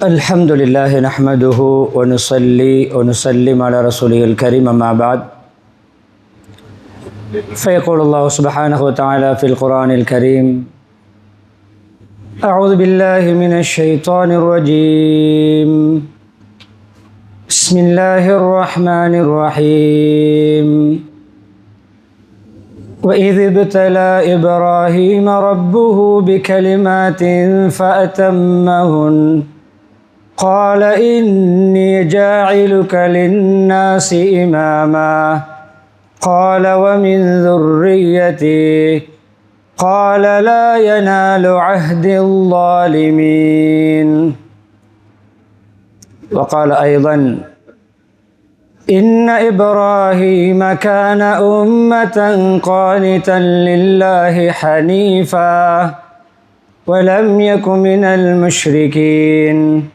الحمد لله نحمده ونصلي ونسلم على رسوله الكريم أما بعد فيقول الله سبحانه وتعالى في القرآن الكريم أعوذ بالله من الشيطان الرجيم بسم الله الرحمن الرحيم وإذ ابتلى إبراهيم ربه بكلمات فأتمهن قال إني جاعلك للناس إماما قال ومن ذريتي قال لا ينال عهد الظالمين وقال أيضا إن إبراهيم كان أمة قانتا لله حنيفا ولم يك من المشركين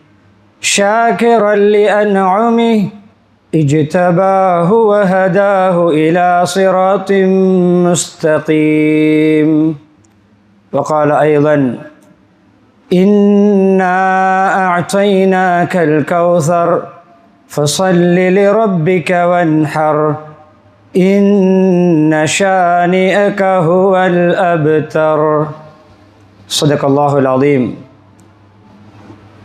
شاكرا لأنعمه اجتباه وهداه إلى صراط مستقيم وقال أيضا إنا أعطيناك الكوثر فصل لربك وانحر إن شانئك هو الأبتر صدق الله العظيم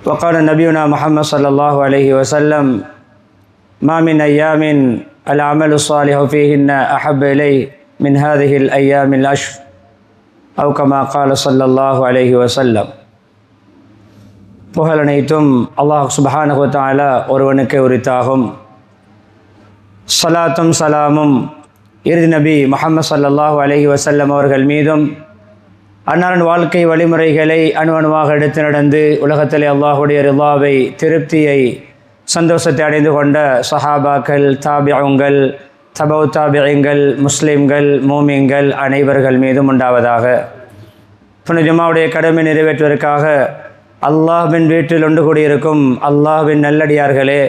وقال نبينا محمد صلى الله عليه وسلم ما من أيام العمل الصالح فيهن أحب إلي من هذه الأيام العشر أو كما قال صلى الله عليه وسلم புகழ் அனைத்தும் அல்லாஹ் சுப்ஹானஹு வ தஆலா ஒருவனுக்கே உரித்தாகும். ஸலாத்தும் சலாமும் இறுதி நபி முஹம்மது ஸல்லல்லாஹு அலைஹி வஸல்லம் அவர்கள் மீதும் அன்னாரின் வாழ்க்கை வழிமுறைகளை அணுவணுவாக எடுத்து நடந்து உலகத்திலே அல்லாஹுடைய ரிலாவை திருப்தியை சந்தோஷத்தை அடைந்து கொண்ட சஹாபாக்கள் தாபிஊங்கள் தபௌ தாபிஈங்கள் முஸ்லிம்கள் மூமின்கள் அனைவர்கள் மீதும் உண்டாவதாக. புனித ஜும்மாவுடைய கடமை நிறைவேற்றுவதற்காக அல்லாஹ்வின் வீட்டில் ஒன்று கூடியிருக்கும் அல்லாஹ்வின் நல்லடியார்களே,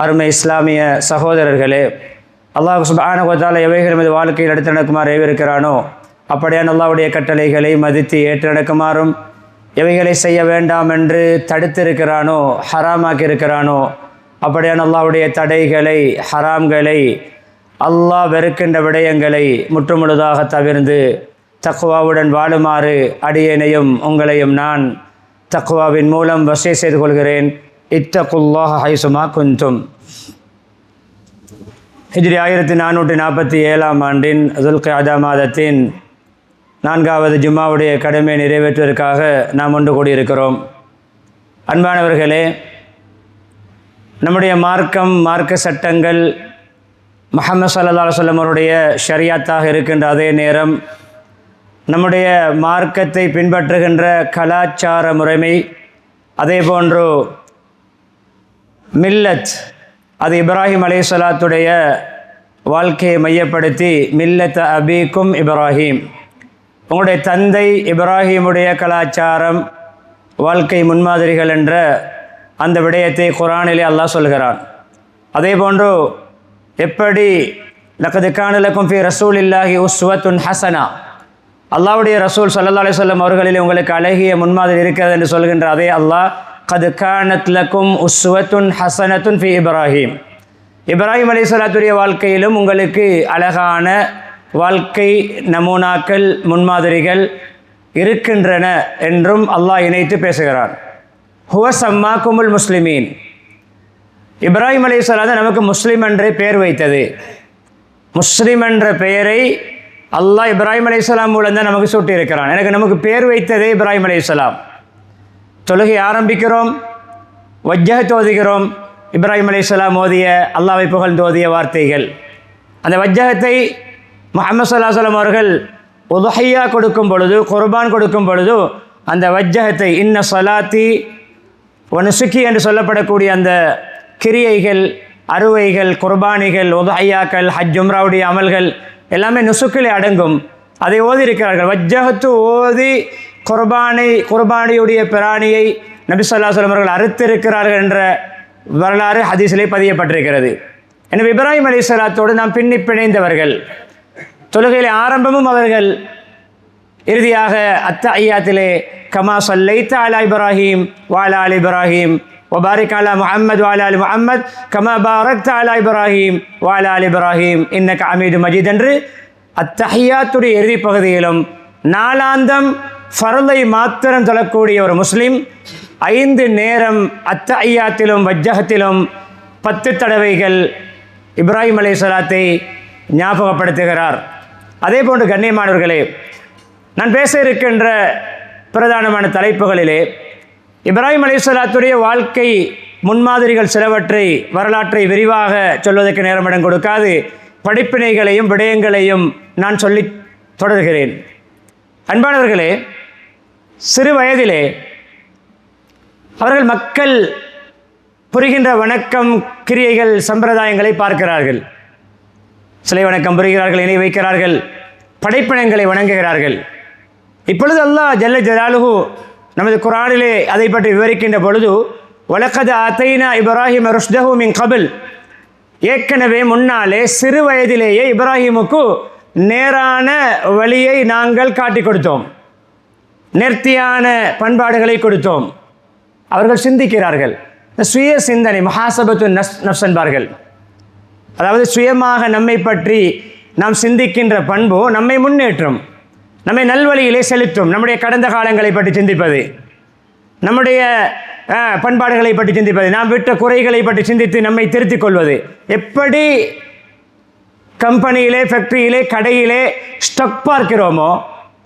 அருமை இஸ்லாமிய சகோதரர்களே, அல்லாஹ் சுப்ஹானஹு வ தஆலா எவைகள் மீது வாழ்க்கையில் எடுத்து நடக்குமாறு ஏவிருக்கிறானோ அப்படியான அல்லாஹ்வுடைய கட்டளைகளை மதித்து ஏற்று நடக்குமாறும், எவைகளை செய்ய வேண்டாம் என்று தடுத்திருக்கிறானோ ஹராமாக்கி இருக்கிறானோ அப்படியான அல்லாஹ்வுடைய தடைகளை ஹராம்களை அல்லாஹ் வெறுக்கின்ற விடயங்களை முற்றுமுழுதாக தவிர்ந்து தக்வாவுடன் வாழுமாறு அடியேனையும் உங்களையும் நான் தக்வாவின் மூலம் வஸிய செய்து கொள்கிறேன். இத்தகுல்லாஹ ஹைசுமா குந்தும். ஹிஜ்ரி 1447 ஆண்டின் துல்கிஅதா மாதத்தின் 4வது ஜும்மாவுடைய கடமை நிறைவேற்றுவதற்காக நாம் ஒன்று கூடியிருக்கிறோம். அன்பானவர்களே, நம்முடைய மார்க்க சட்டங்கள் முஹம்மது ஸல்லல்லாஹு அலைஹி வஸல்லம் அவருடைய ஷரியத்தாக இருக்கின்ற அதே நேரம் நம்முடைய மார்க்கத்தை பின்பற்றுகின்ற கலாச்சார முறைமை, அதே போன்று மில்லத், அது இப்ராஹிம் அலைஹிஸ்ஸலாத்துடைய வாழ்க்கையை மையப்படுத்தி மில்லத் அபீக்கும் இப்ராஹிம், உங்களுடைய தந்தை இப்ராஹிமுடைய கலாச்சாரம் வாழ்க்கை முன்மாதிரிகள் என்ற அந்த விடயத்தை குர்ஆனிலே அல்லாஹ் சொல்கிறான். அதே போன்று எப்படி லக்கது கான லக்கும் ஃபீ ரசூலில்லாஹி உஸ்வத்துன் ஹஸனா, அல்லாஹ்வுடைய ரசூல் ஸல்லல்லாஹு அலைஹி வஸல்லம் அவர்களிலே உங்களுக்கு அழகிய முன்மாதிரி இருக்கிறது என்று சொல்கின்ற அதே அல்லாஹ் கத் கானத் லக்கும் உஸ்வத்துன் ஹஸனத்துன் ஃபீ இப்ராஹிம், இப்ராஹிம் அலைஹிஸ்ஸலாத்துடைய வாழ்க்கையிலும் உங்களுக்கு அழகான வாழ்க்கை நமூனாக்கள் முன்மாதிரிகள் இருக்கின்றன என்றும் அல்லாஹ் இணைத்து பேசுகிறான். ஹுவ சம்மாக்குமுல் முஸ்லிமீன், இப்ராஹிம் அலைஹிஸ்ஸலாம் நமக்கு முஸ்லிம் என்ற பெயர் வைத்தது. முஸ்லிம் என்ற பெயரை அல்லாஹ் இப்ராஹிம் அலைஹிஸ்ஸலாம் மூலம் தான் நமக்கு சூட்டியிருக்கிறான். நமக்கு பேர் வைத்ததே இப்ராஹிம் அலைஹிஸ்ஸலாம். தொழுகை ஆரம்பிக்கிறோம், வஜ்ஜஹத் ஓதுகிறோம், இப்ராஹிம் அலைஹிஸ்ஸலாம் ஓதிய அல்லாஹ்வை புகழ்ந்து ஓதிய வார்த்தைகள். அந்த வஜ்ஜஹத்தை முஹம்மது ஸல்லல்லாஹு அலைஹி வஸல்லம் அவர்கள் உதுஹியா கொடுக்கும் பொழுது, குர்பான் கொடுக்கும் பொழுது அந்த வஜ்ஜஹத்தை இன்ன ஸலாத்தி வ நுசுக்கி என்று சொல்லப்படக்கூடிய அந்த கிரியைகள், அறுவைகள், குர்பானிகள், உதுஹியாக்கள், ஹஜ் உம்ராவுடைய அமல்கள் எல்லாமே நுசுக்கிலே அடங்கும். அதை ஓதி இருக்கிறார்கள். வஜ்ஜஹத்து ஓதி குர்பானியுடைய பிராணியை நபி ஸல்லல்லாஹு அலைஹி வஸல்லம் அவர்கள் அறுத்திருக்கிறார்கள் என்ற வரலாறு ஹதீஸிலே பதியப்பட்டிருக்கிறது. எனவே இப்ராஹிம் அலைஹிஸ்ஸலாத்தோடு நாம் பின்னி பிணைந்தவர்கள். தொழுகையிலே ஆரம்பமும் அவர்கள், இறுதியாக அத்தஹியாத்திலே கமா ஸல்லைத அலா இப்ராஹீம் வ அலா ஆலி இப்ராஹீம் وبارك على محمد وعلى آل محمد كما باركت على إبراهيم وعلى آل إبراهيم إنك حميد مجيد என்று அத்தஹியாத்துடைய இறுதி பகுதியிலும் நாளாந்தம் ஃபர்லை மாத்திரம் தொழக்கூடிய ஒரு முஸ்லிம் 5 நேரம் அத்தஹியாத்திலும் வஜ்ஜகத்திலும் 10 தடவைகள் இப்ராஹிம் அலைஹிஸ்ஸலாத்தை ஞாபகப்படுத்துகிறார். அதே போன்று கண்ணியமானவர்களே, நான் பேச இருக்கின்ற பிரதானமான தலைப்புகளிலே இப்ராஹிம் அலைஹிஸ்ஸலாத்துடைய வாழ்க்கை முன்மாதிரிகள் சிலவற்றை வரலாற்றை விரிவாக சொல்வதற்கு நேரமிடம் கொடுக்காது படிப்பினைகளையும் விடயங்களையும் நான் சொல்லி தொடர்கிறேன். அன்பானவர்களே, சிறு வயதிலே அவர்கள் மக்கள் புரிகின்ற வணக்கம் கிரியைகள் சம்பிரதாயங்களை பார்க்கிறார்கள். சிலை வணக்கம் புரிகிறார்கள், இணை வைக்கிறார்கள், படைப்பினங்களை வணங்குகிறார்கள். இப்பொழுது அல்லாஹ் ஜல்ல ஜலாலுஹு நமது குர்ஆனிலே அதை பற்றி விவரிக்கின்ற பொழுது வலகத் ஆதைனா இப்ராஹிம் ருஷ்தஹு மின் கபில், ஏற்கனவே முன்னாலே சிறு வயதிலேயே இப்ராஹிமுக்கு நேரான வழியை நாங்கள் காட்டி கொடுத்தோம், நேர்த்தியான பண்பாடுகளை கொடுத்தோம். அவர்கள் சிந்திக்கிறார்கள். சுய சிந்தனை மஹாசபத்து நஃப்ஸ் என்பார்கள். அதாவது சுயமாக நம்மை பற்றி நாம் சிந்திக்கின்ற பண்பு நம்மை முன்னேற்றும், நம்மை நல்வழியிலே செலுத்தும். நம்முடைய கடந்த காலங்களை பற்றி சிந்திப்பது, நம்முடைய பண்பாடுகளை பற்றி சிந்திப்பது, நாம் விட்ட குறைகளை பற்றி சிந்தித்து நம்மை திருத்திக் கொள்வது. எப்படி கம்பெனியிலே, ஃபேக்ட்ரியிலே, கடையிலே ஸ்டாக் பார்க்கிறோமோ,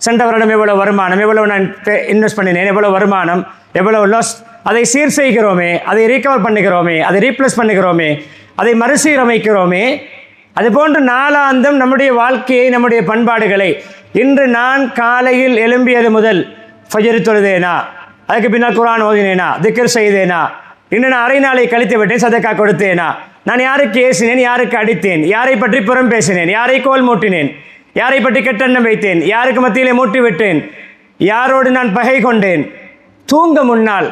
சென்ற வருடம் எவ்வளோ வருமானம், எவ்வளோ நான் இன்வெஸ்ட் பண்ணினேன், எவ்வளோ வருமானம், எவ்வளோ லாஸ், அதை சீர் செய்கிறோமே, அதை ரீகவர் பண்ணுகிறோமே, அதை ரீப்ளேஸ் பண்ணுகிறோமே, அதை மறுசீரமைக்கிறோமே. அதுபோன்று நாளாந்தம் நம்முடைய வாழ்க்கையை, நம்முடைய பண்பாடுகளை, இன்று நான் காலையில் எழும்பியது முதல் ஃபஜர் தொழுதேனா, அதுக்கு பின்னால் குர்ஆன் ஓதினேனா, திக்ர் செய்தேனா, இன்று நான் அரை நாளை கழித்து விட்டேன், சதக்கா கொடுத்தேனா, நான் யாருக்கு ஏசினேன், யாருக்கு அடித்தேன், யாரை பற்றி புறம் பேசினேன், யாரை கோல் மூட்டினேன், யாரை பற்றி கெட்டெண்ணம் வைத்தேன், யாருக்கு மத்தியிலே மூட்டி விட்டேன், யாரோடு நான் பகை கொண்டேன். தூங்க முன்னால்,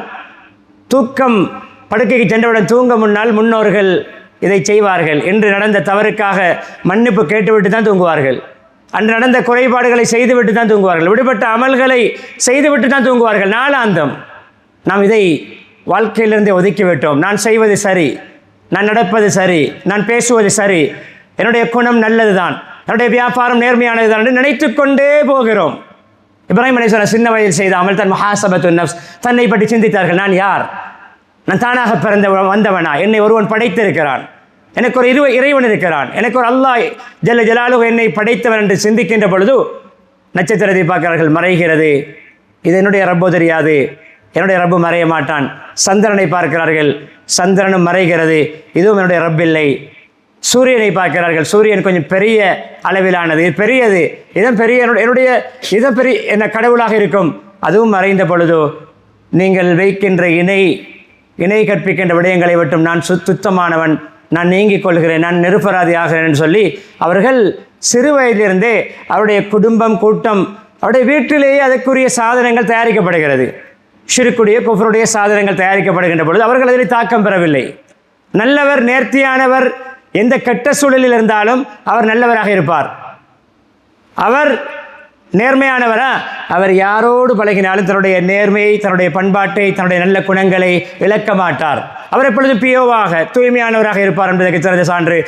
தூக்கம் படுக்கைக்கு சென்றவுடன் தூங்க முன்னால் முன்னோர்கள் இதை செய்வார்கள். இன்று நடந்த தவறுக்காக மன்னிப்பு கேட்டுவிட்டு தான் தூங்குவார்கள். அன்று நடந்த குறைபாடுகளை செய்துவிட்டு தான் தூங்குவார்கள். விடுபட்ட அமல்களை செய்துவிட்டு தான் தூங்குவார்கள். நாளாந்தம் நாம் இதை வாழ்க்கையிலிருந்தே ஒதுக்கிவிட்டோம். நான் செய்வது சரி, நான் நடப்பது சரி, நான் பேசுவது சரி, என்னுடைய குணம் நல்லது தான், என்னுடைய வியாபாரம் நேர்மையானது தான் என்று நினைத்து கொண்டே போகிறோம். இப்ராஹிம் அலைஹிஸ்ஸலாம் சின்ன வயதில் செய்த அமல் தன் மஹாசபத்து நஃப்ஸ், தன்னை பற்றி சிந்தித்தார்கள். நான் யார்? நான் தானாக பிறந்த வந்தவனா? என்னை ஒருவன் படைத்திருக்கிறான், எனக்கு ஒரு இறைவன் இருக்கிறான், எனக்கு ஒரு அல்லாஹ் ஜல்ல ஜலாலுஹு என்னை படைத்தவன் என்று சிந்திக்கின்ற பொழுது நட்சத்திரத்தை பார்க்கிறார்கள், மறைகிறது. இது என்னுடைய ரப்பு தெரியாது, என்னுடைய ரப்பு மறைய மாட்டான். சந்திரனை பார்க்கிறார்கள், சந்திரனும் மறைகிறது, இதுவும் என்னுடைய ரப்பில்லை. சூரியனை பார்க்கிறார்கள், சூரியன் கொஞ்சம் பெரிய அளவிலானது, இது பெரியது, இதன் பெரிய என்னுடைய இதன் பெரிய என்ன கடவுளாக இருக்கும், அதுவும் மறைந்த பொழுது நீங்கள் வைக்கின்ற இணை கற்பிக்கின்ற விடயங்களை விட்டும் நான் சுத்தமானவன், நான் நீங்கிக் கொள்கிறேன், நான் நிரபராதி ஆகிறேன் என்று சொல்லி அவர்கள் சிறு வயதிலிருந்தே அவருடைய குடும்பம், கூட்டம், அவருடைய வீட்டிலேயே அதற்குரிய சாதனங்கள் தயாரிக்கப்படுகிறது. ஷிர்க்குடைய, குஃப்ருடைய சாதனங்கள் தயாரிக்கப்படுகின்ற பொழுது அவர்கள் அதில் தாக்கம் பெறவில்லை. நல்லவர், நேர்த்தியானவர், எந்த கெட்ட சூழலில் இருந்தாலும் அவர் நல்லவராக இருப்பார். அவர் நேர்மையானவரா? அவர் யாரோடு பழகினாலும் தன்னுடைய நேர்மையை, தன்னுடைய பண்பாட்டை, தன்னுடைய நல்ல குணங்களை இழக்க மாட்டார். அவர் எப்பொழுதும் பியோவாக, தூய்மையானவராக இருப்பார் என்பதற்கு சிறந்த சான்று.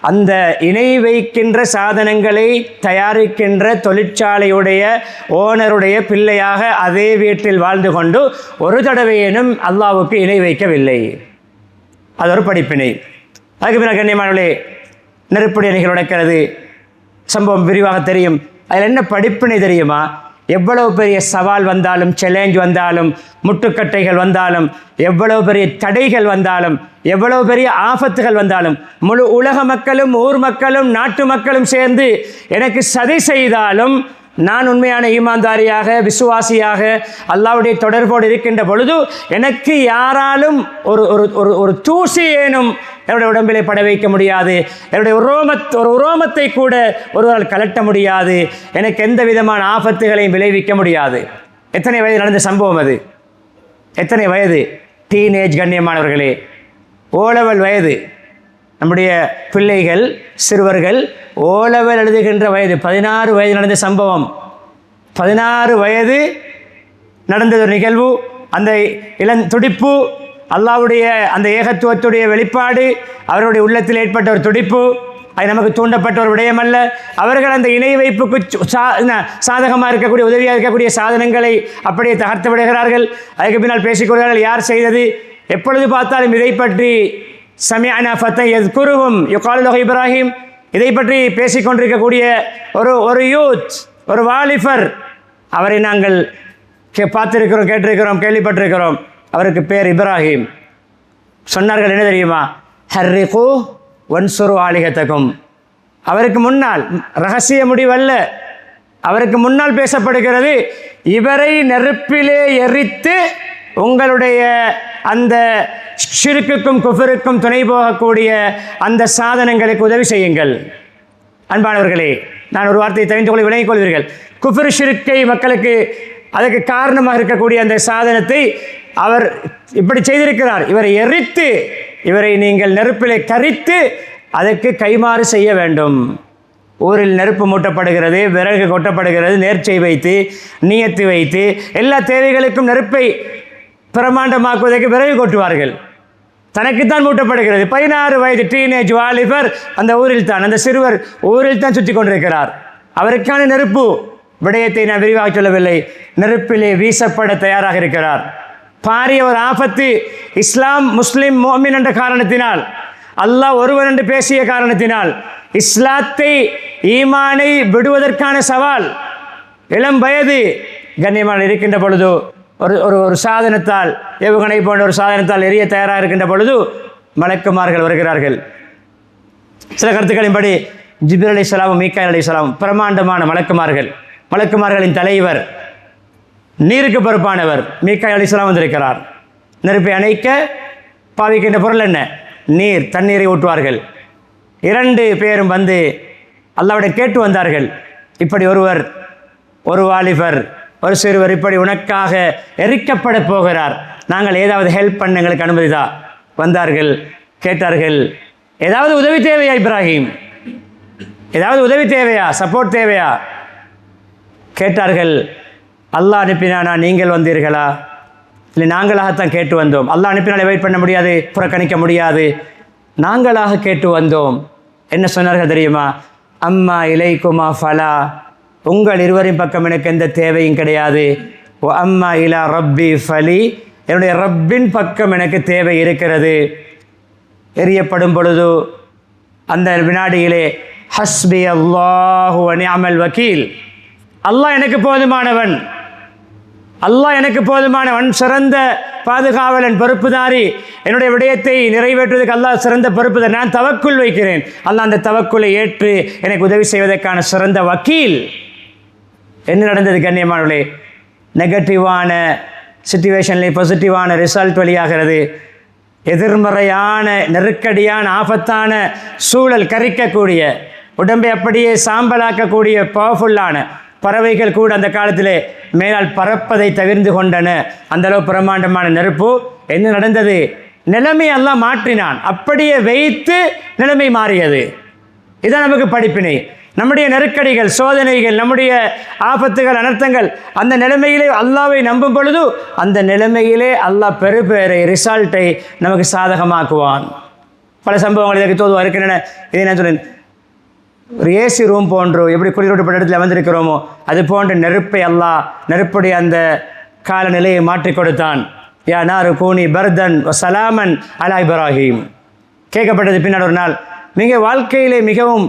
அந்த இணை வைக்கின்ற சாதனங்களை தயாரிக்கின்ற தொழிற்சாலையுடைய ஓனருடைய பிள்ளையாக அதே வீட்டில் வாழ்ந்து கொண்டு ஒரு தடவையேனும் அல்லாஹ்வுக்கு இணை வைக்கவில்லை. அது ஒரு படிப்பினை. அதுக்கு பின்னர் கண்ணியமானவர்களே, நெருப்படி அணிகள் உடைக்கிறது சம்பவம் விரிவாக தெரியும். அதில் என்ன படிப்பினை தெரியுமா? எவ்வளவு பெரிய சவால் வந்தாலும், சேலஞ்ச் வந்தாலும், முட்டுக்கட்டைகள் வந்தாலும், எவ்வளவு பெரிய தடைகள் வந்தாலும், எவ்வளவு பெரிய ஆபத்துகள் வந்தாலும், முழு உலக மக்களும், ஊர் மக்களும், நாட்டு மக்களும் சேர்ந்து எனக்கு சதி செய்தாலும், நான் உண்மையான ஈமான்தாரியாக, விசுவாசியாக, அல்லாஹ்வுடைய தொடர்போடு இருக்கின்ற பொழுது எனக்கு யாராலும் ஒரு தூசி ஏனும் என்னுடைய உடம்பிலே பட வைக்க முடியாது. என்னுடைய ஒரு உரோமத்தை கூட ஒருவரால் கலட்ட முடியாது. எனக்கு எந்த விதமான ஆபத்துகளையும் விளைவிக்க முடியாது. எத்தனை வயது நடந்த சம்பவம் அது? எத்தனை வயது? டீனேஜ் கண்ணியமானவர்களே, ஓலவல் வயது. நம்முடைய பிள்ளைகள், சிறுவர்கள் ஓலவல் எழுதுகின்ற வயது. 16 வயது நடந்த சம்பவம். 16 வயது நடந்தது ஒரு நிகழ்வு. அந்த துடிப்பு, அல்லாஹ்வுடைய அந்த ஏகத்துவத்துடைய வெளிப்பாடு, அவருடைய உள்ளத்தில் ஏற்பட்ட ஒரு துடிப்பு, அது நமக்கு தூண்டப்பட்ட ஒரு விடயம் அல்ல. அவர்கள் அந்த இணை வைப்புக்கு சாதகமாக இருக்கக்கூடிய, உதவியாக இருக்கக்கூடிய சாதனங்களை அப்படியே தகர்த்து விடுகிறார்கள். அதுக்கு பின்னால் பேசிக்கொள்கிறார்கள், யார் செய்தது? எப்பொழுது பார்த்தாலும் இதை பற்றி சமிஅனா ஃபத்தன் யஸ்குருஹும் யுகாலு லஹு இப்ராஹிம், இதை பற்றி பேசிக்கொண்டிருக்கக்கூடிய ஒரு யூத், ஒரு வாலிபர், அவரை நாங்கள் பார்த்திருக்கிறோம், கேட்டிருக்கிறோம், கேள்விப்பட்டிருக்கிறோம். அவருக்கு பேர் இப்ராஹிம். சொன்னார்கள் என்ன தெரியுமா? ஹர்ரிகு வன்சுரு ஆலிகத்தக்கும். அவருக்கு முன்னால் ரகசிய முடிவல்ல, அவருக்கு முன்னால் பேசப்படுகிறது, இவரை நெருப்பிலே எரித்து உங்களுடைய அந்த ஷிர்க்குக்கும் குஃபருக்கும் துணை போகக்கூடிய அந்த சாதனங்களுக்கு உதவி செய்யுங்கள். அன்பானவர்களே, நான் ஒரு வார்த்தையை தெரிந்து கொள்ள விளங்கிக் கொள்வீர்கள். குஃபர் ஷிர்க்கை மக்களுக்கு அதற்கு காரணமாக இருக்கக்கூடிய அந்த சாதனத்தை அவர் இப்படி செய்திருக்கிறார். இவரை எரித்து, இவரை நீங்கள் நெருப்பிலே கரித்து அதற்கு கைமாறு செய்ய வேண்டும். ஊரில் நெருப்பு மூட்டப்படுகிறது, விறகு கொட்டப்படுகிறது, நேர்ச்சை வைத்து, நியத்து வைத்து, எல்லா தேவைகளுக்கும் நெருப்பை பிரமாண்டமாக்குவதற்கு விறகு கொட்டுவார்கள். தனக்குத்தான் மூட்டப்படுகிறது. 16 வயது டீனேஜ் வாலிபர் அந்த ஊரில் தான், அந்த சிறுவர் ஊரில் தான் சுற்றி கொண்டிருக்கிறார். அவருக்கான நெருப்பு விடயத்தை நான் விரிவாக சொல்லவில்லை. நெருப்பிலே வீசப்பட தயாராக இருக்கிறார். பாரிய ஒரு ஆபத்து. இஸ்லாம் முஸ்லிம் மோமின் என்ற காரணத்தினால், அல்லாஹ் ஒருவன் என்று பேசிய காரணத்தினால், இஸ்லாத்தை ஈமானை விடுவதற்கான சவால். இளம் வயது கண்ணியமான இருக்கின்ற பொழுது ஒரு சாதனத்தால், ஏவுகணை போன்ற ஒரு சாதனத்தால் எரிய தயாராக இருக்கின்ற பொழுது மலக்குமார்கள் வருகிறார்கள். சில கருத்துக்களின்படி ஜிப்ரீல் அலைஹிஸ்ஸலாம், மீகாயில் அலைஹிஸ்ஸலாம் பிரமாண்டமான மலக்குமார்களின் தலைவர், நீருக்கு பொறுப்பானவர் மீகாயில் அலைஹிஸ்ஸலாம் வந்திருக்கிறார். நெருப்பை அணைக்க பாவிக்கின்ற பொருள் என்ன? நீர், தண்ணீரை ஊற்றுவார்கள். 2 பேரும் வந்து அல்லாஹ்விடம் கேட்டு வந்தார்கள், இப்படி ஒரு வாலிபர், ஒரு சிறுவர் இப்படி உனக்காக எரிக்கப்பட போகிறார், நாங்கள் ஏதாவது ஹெல்ப் பண்ண எங்களுக்கு அனுமதிதா. வந்தார்கள், கேட்டார்கள், ஏதாவது உதவி தேவையா இப்ராஹிம்? ஏதாவது உதவி தேவையா? சப்போர்ட் தேவையா? கேட்டார்கள். அல்லாஹ் அனுப்பினானா, நீங்கள் வந்தீர்களா? இல்லை, நாங்களாகத்தான் கேட்டு வந்தோம். அல்லாஹ் அனுப்பினாலே வெயிட் பண்ண முடியாது, புறக்கணிக்க முடியாது. நாங்களாக கேட்டு வந்தோம். என்ன சொன்னார்கள் தெரியுமா? அம்மா இலைக்குமா ஃபலா, உங்கள் இருவரின் பக்கம் எனக்கு எந்த தேவையும் கிடையாது. அம்மா இலா ரப்பி ஃபலி, என்னுடைய ரப்பின் பக்கம் எனக்கு தேவை இருக்கிறது. எரியப்படும் பொழுது அந்த வினாடியிலே ஹஸ்பி அல்லாஹு வ நிஅமல் வக்கீல், அல்லாஹ் எனக்கு போதுமானவன், அல்லாஹ் எனக்கு போதுமானவன், சிறந்த பாதுகாவலன், பொறுப்புதாரி, என்னுடைய விடயத்தை நிறைவேற்றுவதற்கு அல்லாஹ் சிறந்த பொறுப்புதாரி. நான் தவக்குல் வைக்கிறேன், அல்லாஹ் அந்த தவக்குலை ஏற்று எனக்கு உதவி செய்வதற்கான சிறந்த வக்கீல். என்ன நடந்தது கண்ணியமானவர்களே? நெகட்டிவான சிச்சுவேஷனில் பாசிட்டிவான ரிசல்ட் வெளியாகிறது. எதிர்மறையான, நெருக்கடியான, ஆபத்தான சூழல், கரிக்கக்கூடிய, உடம்பை அப்படியே சாம்பலாக்கக்கூடிய பவர்ஃபுல்லான பறவைகள் கூட அந்த காலத்திலே மேலால் பறப்பதை தவிர்த்து கொண்டன. அந்தளவு பிரமாண்டமான நெருப்பு. என்ன நடந்தது? நிலைமை அல்லாஹ் மாற்றினான். அப்படியே வைத்து நிலைமை மாறியது. இதான் நமக்கு படிப்பினை. நம்முடைய நெருக்கடிகள், சோதனைகள், நம்முடைய ஆபத்துகள், அனர்த்தங்கள், அந்த நிலைமையிலே அல்லாஹ்வை நம்பும் பொழுது அந்த நிலைமையிலே அல்லாஹ் பெருபேரை, ரிசல்ட்டை நமக்கு சாதகமாக்குவான். பல சம்பவங்கள் இதற்கு தோதுவாக இருக்கின்றன. இதை நான் சொன்னேன், ஒரு ஏசி ரூம் போன்று எப்படி குளிரூட்டப்பட்ட இடத்துல வந்திருக்கிறோமோ அது போன்ற நெருப்பை அல்லாஹ், நெருப்புடைய அந்த காலநிலையை மாற்றி கொடுத்தான். யா நாரு கூனி பர்தன் வ சலாமன் அலா இப்ராஹிம். கேட்கப்பட்டது பின்னால் ஒரு நாள், நீங்கள் வாழ்க்கையிலே மிகவும்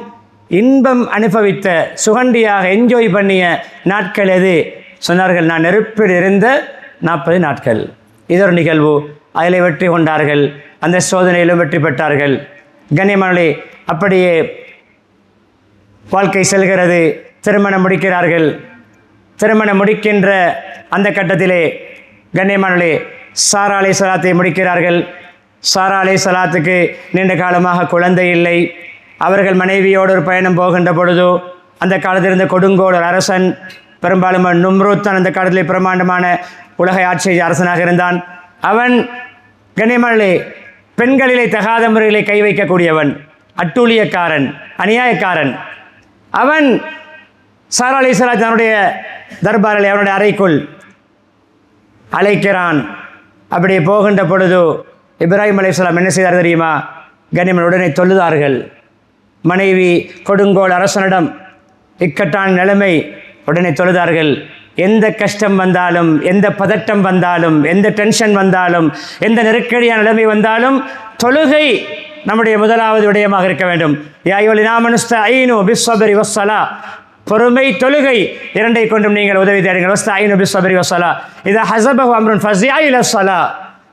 இன்பம் அனுபவித்த, சுகண்டியாக என்ஜாய் பண்ணிய நாட்கள் எது? சொன்னார்கள், நான் நெருப்பில் இருந்த 40 நாட்கள். இது ஒரு நிகழ்வு. அதில் வெற்றி கொண்டார்கள், அந்த சோதனையிலும் வெற்றி பெற்றார்கள். கண்ணியமானே, அப்படியே வாழ்க்கை செல்கிறது. திருமணம் முடிக்கிறார்கள். திருமணம் முடிக்கின்ற அந்த கட்டத்திலே கண்ணியமானே சாரா அலைஹிஸ்ஸலாத்தை முடிக்கிறார்கள். சாரா அலைஹிஸ்ஸலாத்துக்கு நீண்ட காலமாக குழந்தை இல்லை. அவர்கள் மனைவியோடு ஒரு பயணம் போகின்ற பொழுது அந்த காலத்தில் இருந்த கொடுங்கோல் அரசன், பெரும்பாலும் நும்ரூத் தான் அந்த காலத்திலே பிரமாண்டமான உலக ஆட்சி அரசனாக இருந்தான். அவன் கண்ணியமானே பெண்களிலே தகாத முறையிலே கை வைக்கக்கூடியவன், அட்டூழியக்காரன், அநியாயக்காரன். அவன் சாரா அலைஹிஸ்ஸலாம் தன்னுடைய தர்பாரிலே அவனுடைய அறைக்குள் அழைக்கிறான். அப்படியே போகின்ற பொழுது இப்ராஹிம் அலைஹிஸ்ஸலாம் என்ன செய்தார் தெரியுமா? கனிமன் உடனே தொழுதார்கள். மனைவி கொடுங்கோல் அரசனிடம் இக்கட்டான நிலைமை, உடனே தொழுதார்கள். எந்த கஷ்டம் வந்தாலும், எந்த பதட்டம் வந்தாலும், எந்த டென்ஷன் வந்தாலும், எந்த நெருக்கடியான நிலைமை வந்தாலும் தொழுகை நம்முடைய முதலாவது விடயமாக இருக்க வேண்டும். யா அய்யுஹல்லதீன ஆமனு இஸ்தஈனு பிஸ்ஸப்ரி வஸ்ஸலா, பொறுமை தொழுகை இரண்டை கொண்டும் நீங்கள் உதவி தேடுங்கள். வஸ்தஈனு பிஸ்ஸப்ரி வஸ்ஸலா இதா ஹஸபஹு அம்ருன் ஃபஸிஆ இலா ஸலா.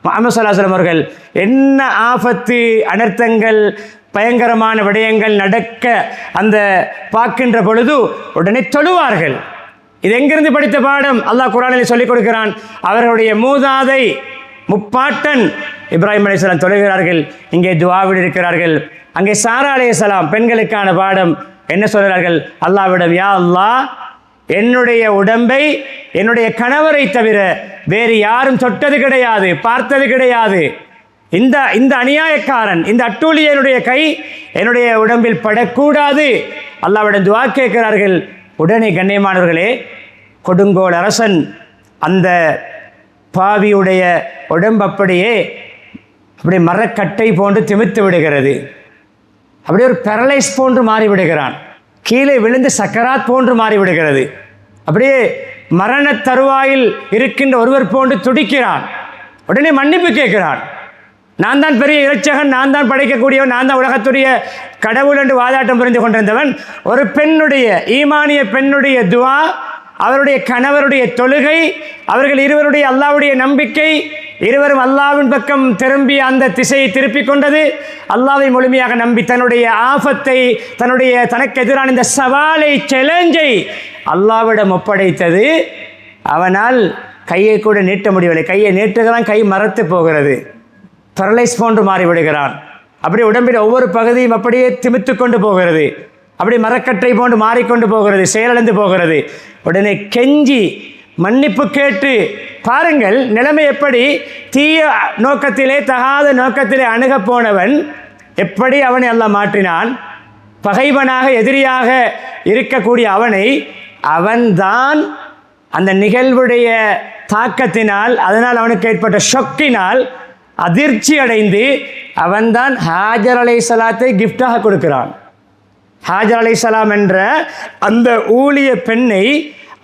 முஹம்மது ஸல்லல்லாஹு அலைஹி வஸல்லம் அவர்கள் என்ன ஆபத்து, அனர்த்தங்கள், பயங்கரமான விடயங்கள் நடக்க அந்த பார்க்கின்ற பொழுது உடனே தொழுவார்கள். இது எங்கிருந்து படித்த பாடம்? அல்லாஹ் குர்ஆனில் சொல்லிக் கொடுக்கிறான். அவர்களுடைய மூதாதை முப்பாட்டன் இப்ராஹிம் அலைஹிஸ்ஸலாம் தொழுகிறார்கள், இங்கே துஆவில் இருக்கிறார்கள். அங்கே சாரா அலைஹிஸ்ஸலாம் பெண்களுக்கான பாடம் என்ன சொல்கிறார்கள்? அல்லாஹ்விடம், யா அல்லாஹ், என்னுடைய உடம்பை என்னுடைய கணவரை தவிர வேறு யாரும் தொட்டது கிடையாது, பார்த்தது கிடையாது. இந்த அநியாயக்காரன், இந்த அட்டூழியனுடைய கை என்னுடைய உடம்பில் படக்கூடாது. அல்லாஹ்விடம் துஆ கேட்கிறார்கள். உடனே கண்ணியமானவர்களே, கொடுங்கோல் அரசன் அந்த பாவியுடைய உடம்பு அப்படியே மரக்கட்டை போன்று திமித்து விடுகிறது. அப்படியே ஒரு பேரலைஸ் போன்று மாறிவிடுகிறான். கீழே விழுந்து சக்கராத் போன்று மாறிவிடுகிறது. அப்படியே மரண தருவாயில் இருக்கின்ற ஒருவர் போன்று துடிக்கிறான். உடனே மன்னிப்பு கேட்கிறான். நான் தான் பெரிய இறைச்சகன், நான் தான் படைக்கக்கூடியவன், நான் தான் உலகத்துடைய கடவுள் என்று வாதாட்டம் புரிந்து கொண்டிருந்தவன். ஒரு பெண்ணுடைய, ஈமானிய பெண்ணுடைய துஆ, அவருடைய கணவருடைய தொழுகை, அவர்கள் இருவருடைய அல்லாஹ்வுடைய நம்பிக்கை, இருவரும் அல்லாஹ்வின் பக்கம் திரும்பி அந்த திசையை திருப்பிக் கொண்டது. அல்லாஹ்வை முழுமையாக நம்பி தன்னுடைய ஆபத்தை, தனக்கு எதிரான இந்த சவாலை, சேலஞ்சை அல்லாஹ்விடம் ஒப்படைத்தது. அவனால் கையை கூட நீட்ட முடியவில்லை. கையை நீட்டுகிறான், கை மரத்து போகிறது. பரலைஸ் போன்று மாறிவிடுகிறான். அப்படி உடம்பில் ஒவ்வொரு பகுதியும் அப்படியே திமித்து கொண்டு போகிறது. அப்படி மரக்கட்டை போன்று மாறிக்கொண்டு போகிறது, செயலிழந்து போகிறது. உடனே கெஞ்சி மன்னிப்பு கேட்டு பாருங்கள் நிலைமை எப்படி. தீய நோக்கத்திலே, தகாத நோக்கத்திலே அணுகப் போனவன் எப்படி அவனை அல்லாஹ் மாற்றினான். பகைவனாக, எதிரியாக இருக்கக்கூடிய அவன்தான் அந்த நிகழ்வுடைய தாக்கத்தினால், அதனால் அவனுக்கு ஏற்பட்ட ஷொக்கினால் அதிர்ச்சி அடைந்து அவன்தான் ஹாஜர் அலைஹிஸ்ஸலாத்தை கிஃப்டாக கொடுக்கிறான். ஹாஜர் அலைஹிஸ்ஸலாம் என்ற அந்த ஊழிய பெண்ணை,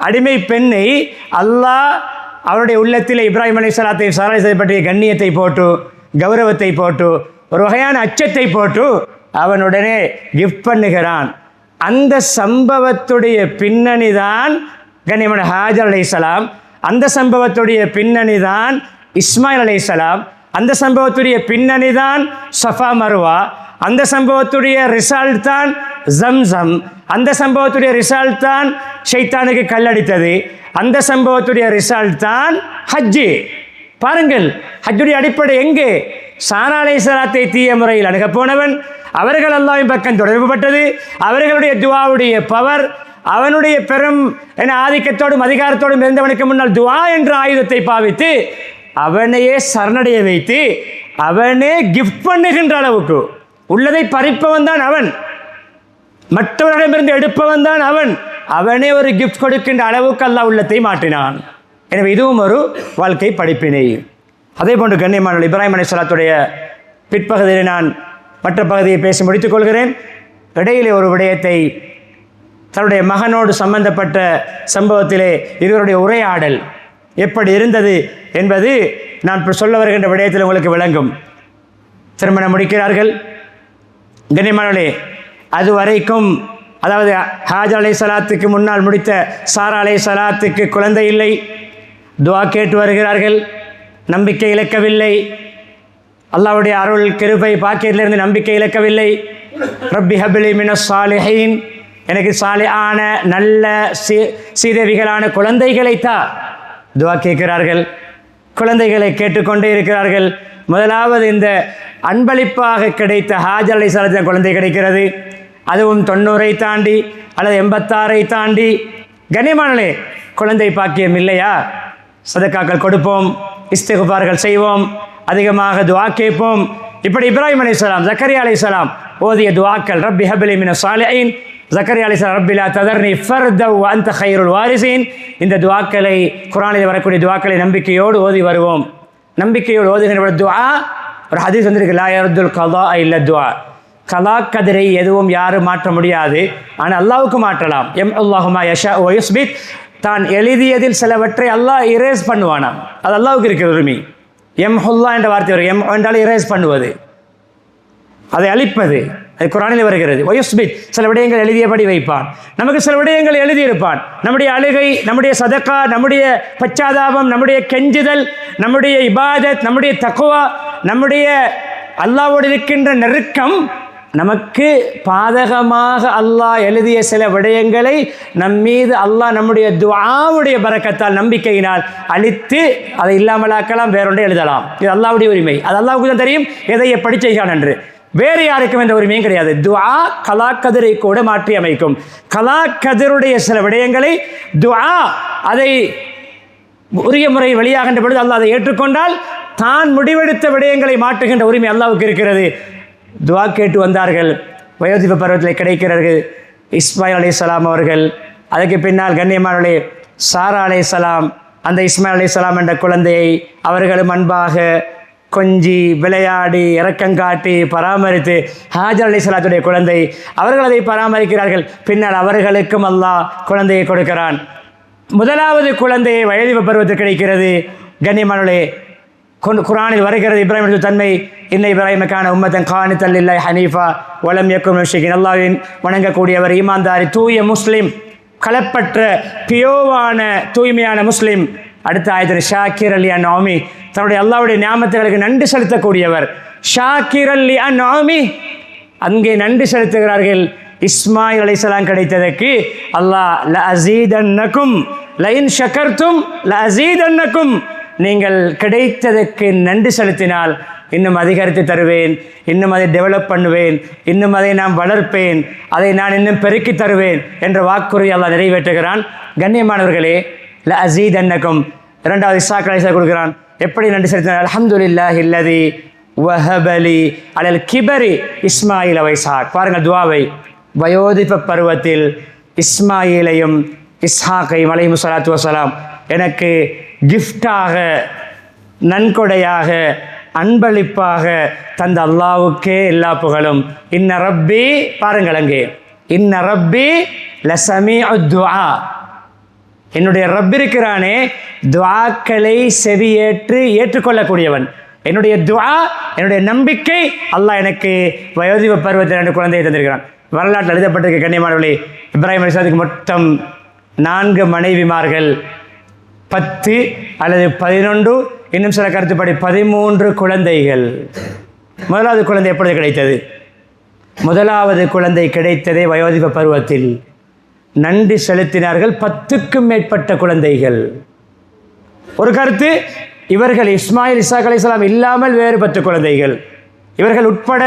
அடிமை பெண்ணை அல்லாஹ் அவருடைய உள்ளத்தில் இப்ராஹிம் அலைஹிஸ்ஸலாத்தை, சாரா அலைஹிஸ்ஸலாத்தை பற்றிய கண்ணியத்தை போட்டு, கௌரவத்தை போட்டு, ஒரு வகையான அச்சத்தை போட்டு அவனுடனே கிஃப்ட் பண்ணுகிறான். அந்த சம்பவத்துடைய பின்னணி தான் கண்ணியமான ஹாஜர் அலைஹிஸ்ஸலாம், அந்த சம்பவத்துடைய பின்னணி தான் இஸ்மாயில் அலைஹிஸ்ஸலாம், அந்த சம்பவத்துடைய பின்னணி தான் சஃபா மர்வா, அந்த சம்பவத்துடைய ரிசல்ட் தான் ஜம்சம், அந்த சம்பவத்துடைய ரிசல்ட் தான் ஷைத்தானுக்கு கல்லடித்தது, அந்த சம்பவத்துடைய ரிசல்ட் தான் ஹஜ்ஜு. பாருங்கள், ஹஜ்ஜுடைய அடிப்படை எங்கே? சாரா அலைஹிஸ்ஸலாத்தை தீய முறையில் அணுகப் போனவன், அவர்கள் அல்லாஹ்வின் பக்கம் தொடர்பு பட்டது, அவர்களுடைய துஆவுடைய பவர், அவனுடைய பெரும் ஆதிக்கத்தோடும் அதிகாரத்தோடும் இருந்தவனுக்கு முன்னால் துஆ என்ற ஆயுதத்தை பாவித்து அவனையே சரணடைய வைத்து அவனே கிஃப்ட் பண்ணுகின்ற அளவுக்கு, உள்ளதை பறிப்பவன் தான் அவன், மற்றவர்களிடமிருந்து எடுப்பவன் தான் அவனே ஒரு கிஃப்ட் கொடுக்கின்ற அளவுக்கு அல்லாஹ் உள்ளத்தை மாற்றினான். எனவே இதுவும் ஒரு வாழ்க்கை படிப்பினை. அதே போன்று கண்ணியமான இப்ராஹிம் அலைஹிஸ்ஸலாத்துடைய பிற்பகுதியில் நான் மற்ற பகுதியை பேசி முடித்துக் கொள்கிறேன். இடையிலே ஒரு விடயத்தை, தன்னுடைய மகனோடு சம்பந்தப்பட்ட சம்பவத்திலே இருவருடைய உரையாடல் எப்படி இருந்தது என்பது நான் சொல்ல வருகின்ற விடயத்தில் உங்களுக்கு விளங்கும். திருமணம் முடிக்கிறார்கள். கண்ணியமானவர்களே, அது வரைக்கும், அதாவது ஹாஜர் அலைஹிஸ்ஸலாத்துக்கு முன்னால் முடித்த சாரா அலைஹிஸ்ஸலாத்துக்கு குழந்தை இல்லை. துஆ கேட்டு வருகிறார்கள், நம்பிக்கை இழக்கவில்லை. அல்லாஹ்வுடைய அருள், கிருபை, பாக்கியத்திலிருந்து நம்பிக்கை இழக்கவில்லை. ரப்பி ஹப்லி மினஸ் சாலிஹீன், எனக்கு சாலிஹான நல்ல சீதேவிகளான குழந்தைகளைத்தா. துஆ கேட்கிறார்கள், குழந்தைகளை கேட்டுக்கொண்டே இருக்கிறார்கள். முதலாவது இந்த அன்பளிப்பாக கிடைத்த ஹாஜர் அலைஹிஸ்ஸலாத்தின் குழந்தை கிடைக்கிறது. அதுவும் 90 தாண்டி அல்லது 86 தாண்டி. கண்ணியமானே, குழந்தை பாக்கியம் இல்லையா? சதக்காக்கள் கொடுப்போம், இஸ்திக்பார்கள் செய்வோம், அதிகமாக துஆ கேட்போம். இப்படி இப்ராஹிம் அலைஹிஸ்ஸலாம், ஜக்கரியா அலைஹிஸ்ஸலாம் ஓதிய துஆக்கள், ரப்பி ஹப்லி மினஸ் சாலிஹீன், ஜக்கரியா அலைஹிஸ்ஸலாம் ரப்பி லா ததர்னி ஃபர்தவ் வ அன்த கைருல் வாரிசீன். இந்த துஆக்களை, குர்ஆனில் வரக்கூடிய துஆக்களை நம்பிக்கையோடு ஓதி வருவோம். நம்பிக்கையோடு ஓதுகின்ற துஆ ஒரு ஹதீஸ் வந்திருக்கு, லா யர்துல் கலா இல்ல துஆ. கலா கதிரை எதுவும் யாரும் மாற்ற முடியாது, ஆனால் அல்லாஹ்வுக்கு மாற்றலாம். அல்லாஹுமா யஷா வ யுஸ்பித். தான் எழுதியதில் சிலவற்றை அல்லாஹ் இரேஸ் பண்ணுவானாம். அது அல்லாஹ்வுக்கு இருக்கிற உரிமை. எம்ஹுல்லா என்ற வார்த்தை வரும். எம் என்றால் இரேஸ் பண்ணுவது, அதை அழிப்பது. அது குர்ஆனில் வருகிறது. வயுஸ்பித், சில விடயங்கள் எழுதியபடி வைப்பான். நமக்கு சில விடயங்கள் எழுதியிருப்பான். நம்முடைய அழுகை, நம்முடைய சதக்கா, நம்முடைய பச்சாதாபம், நம்முடைய கெஞ்சுதல், நம்முடைய இபாதத், நம்முடைய தக்வா, நம்முடைய அல்லாஹ்வோடு இருக்கின்ற நெருக்கம், நமக்கு பாதகமாக அல்லாஹ் எழுதிய சில விடயங்களை நம்மீது அல்லாஹ் நம்முடைய துஆவுடைய பரக்கத்தால், நம்பிக்கையினால் அழித்து அதை இல்லாமலாக்கலாம், வேறொன்றை எழுதலாம். இது அல்லாஹ்வுடைய உரிமை. அது அல்லாஹ்வுக்கு தான் தெரியும் எதை எப்படி செய்கிறான் என்று. வேறு யாருக்கும் எந்த உரிமையும் கிடையாது. துஆ கலா கதிரை கூட மாற்றி அமைக்கும். கலா கதிருடைய சில விடயங்களை துஆ அதை உரிய முறை வெளியாகின்ற பொழுது அல்லாஹ் அதை ஏற்றுக்கொண்டால் தான் முடிவெடுத்த விடயங்களை மாற்றுகின்ற உரிமை அல்லாஹ்வுக்கு இருக்கிறது. துஆ கேட்டு வந்தார்கள். வயோதிப பருவத்தில் கிடைக்கிறார்கள் இஸ்மாயில் அலைஹிஸ்ஸலாம் அவர்கள். அதுக்கு பின்னால் கண்ணியமானவர்களே, சாரா அலைஹிஸ்ஸலாம் அந்த இஸ்மாயில் அலைஹிஸ்ஸலாம் என்ற குழந்தையை அவர்களும் அன்பாக கொஞ்சி விளையாடி இரக்கங்காட்டி பராமரித்து, ஹாஜர் அலைஹிஸ்ஸலாத்துடைய குழந்தை, அவர்கள் அதை பராமரிக்கிறார்கள். பின்னால் அவர்களுக்கும் அல்லாஹ் குழந்தையை கொடுக்கிறான். முதலாவது குழந்தையை வயோதிப பருவத்தில் கிடைக்கிறது. கண்ணியமானவர்களே, குர்ஆனில் வருகிறது இப்ராஹிம் தன்மை, இன்ன இப்ராஹிமுக்கான உம்மத்தன் கானித்தல் லில்லாஹி ஹனீஃபா வலம் யக்குன் முஷ்ரிகீன். அல்லாஹ்வின் வணங்கக்கூடியவர், ஈமான்தாரி, தூய முஸ்லிம், கலப்பற்ற பியோவான தூய்மையான முஸ்லிம். அடுத்த ஆயத்தில் ஷாக்கிர் அலி அன்ஆமி, தன்னுடைய அல்லாஹ்வுடைய நியாமத்துகளுக்கு நன்றி செலுத்தக்கூடியவர். ஷாக்கிர் அலி அன்ஆமி, அங்கே நன்றி செலுத்துகிறார்கள். இஸ்மாயில் அலைஹிஸ்ஸலாம் கிடைத்ததற்கு அல்லாஹ் ல அஸீதன்னகும் லஇன் ஷக்கர்தும் ல அஸீதன்னகும், நீங்கள் கிடைத்ததற்கு நன்றி செலுத்தினால் இன்னும் அதிகரித்து தருவேன், இன்னும் அதை டெவலப் பண்ணுவேன், இன்னும் அதை நான் வளர்ப்பேன், அதை நான் இன்னும் பெருக்கி தருவேன் என்ற வாக்குறுதி அல்லாஹ் நிறைவேற்றுகிறான். கண்ணியமானவர்களே, ல அஸீதன்னகும் இரண்டாவது இஸ்ஹாக் அலைஹிஸ்ஸலாம் கொடுக்கிறான். எப்படி நன்றி செலுத்தினார்? அல்ஹம்துலில்லாஹி அல்லதி வஹபலி அலல் கிபரி இஸ்மாயில் வ இஸ்ஹாக். பாருங்கள் துஆவை. வயோதிப பருவத்தில் இஸ்மாயிலையும் இஸ்ஹாக்கையும் அலைஹிஸ்ஸலாத்து வஸ்ஸலாம் எனக்கு கிஃப்டாக, நன்கொடையாக, அன்பளிப்பாக தந்த அல்லாஹ்வுக்கே எல்லா புகழும். இன்ன ரப்பி, பாருங்கள் அங்கே, இன்ன ரப்பி லஸமீஉத் துஆ. என்னுடைய ரப் இருக்கிறானே, துஆக்களை செவியேற்று ஏற்றுக்கொள்ளக்கூடியவன். என்னுடைய துஆ, என்னுடைய நம்பிக்கை, அல்லாஹ் எனக்கு வயோதிப பருவத்தில் ரெண்டு குழந்தையை தந்திருக்கிறான். வரலாற்றில் எழுதப்பட்டிருக்க கண்ணியமானவர்களே, இப்ராஹிம் அலைஹிஸ்ஸலாத்துக்கு மொத்தம் 4 மனைவிமார்கள், 10 அல்லது 11, இன்னும் சில கருத்துப்படி 13 குழந்தைகள். முதலாவது குழந்தை எப்பொழுது கிடைத்தது? முதலாவது குழந்தை கிடைத்ததே வயோதிப பருவத்தில். நன்றி செலுத்தினார்கள் 10க்கும் மேற்பட்ட குழந்தைகள். ஒரு கருத்து, இவர்கள் இஸ்மாயில் இஸ்ஹாக் அலைஹிஸ்ஸலாம் இல்லாமல் வேறு 10 குழந்தைகள், இவர்கள் உட்பட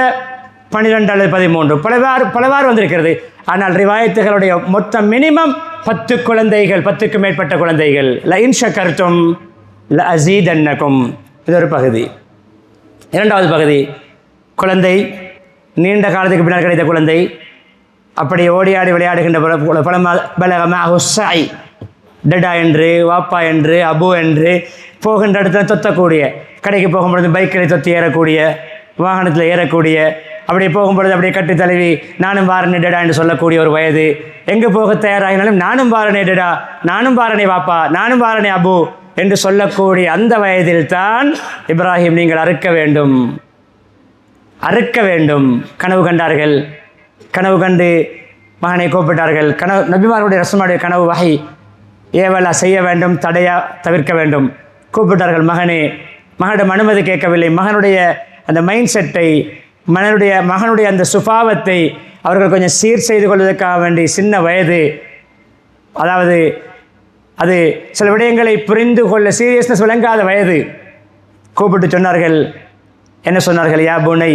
12 அல்லது 13, பலவாறு வந்திருக்கிறது. ஆனால் ரிவாயத்துகளுடைய மொத்தம் மினிமம் 10 குழந்தைகள், 10க்கும் மேற்பட்ட குழந்தைகள். லஇன் ஷக்கர்தும் லஅஸீதன்னகும், இது ஒரு பகுதி. இரண்டாவது பகுதி, குழந்தை நீண்ட காலத்துக்கு பின்னால் கிடைத்த குழந்தை. அப்படி ஓடியாடி விளையாடுகின்ற டடா என்று, வாப்பா என்று, அபு என்று போகின்ற இடத்துல தொத்தக்கூடிய, கடைக்கு போகும்பொழுது பைக்கில் தொத்தி ஏறக்கூடிய, வாகனத்தில் ஏறக்கூடிய, அப்படியே போகும்பொழுது அப்படியே கட்டி தழுவி நானும் வாரனே டடா என்று சொல்லக்கூடிய ஒரு வயது. எங்கே போக தயாராகினாலும் நானும் வாரனே டடா, நானும் வாரனே வாப்பா, நானும் வாரனே அபு என்று சொல்லக்கூடிய அந்த வயதில் தான் இப்ராஹிம் நீங்கள் அறுக்க வேண்டும், அறுக்க வேண்டும் கனவு கண்டார்கள். கனவு கண்டு மகனை கூப்பிட்டார்கள். கனவு நபிமார்களுடைய ரசமாவுடைய கனவு வகை, ஏவலா செய்ய வேண்டும், தடையா தவிர்க்க வேண்டும். கூப்பிட்டார்கள் மகனே. மகனிடம் அனுமதி கேட்கவில்லை. மகனுடைய அந்த மைண்ட் செட்டை, மகனுடைய அந்த சுபாவத்தை அவர்கள் கொஞ்சம் சீர் செய்து கொள்வதற்காக வேண்டி, சின்ன வயது, அதாவது அது சில விடயங்களை புரிந்து கொள்ள சீரியஸ்னஸ் விளங்காத வயது. கூப்பிட்டு சொன்னார்கள், என்ன சொன்னார்கள்? யா புனை,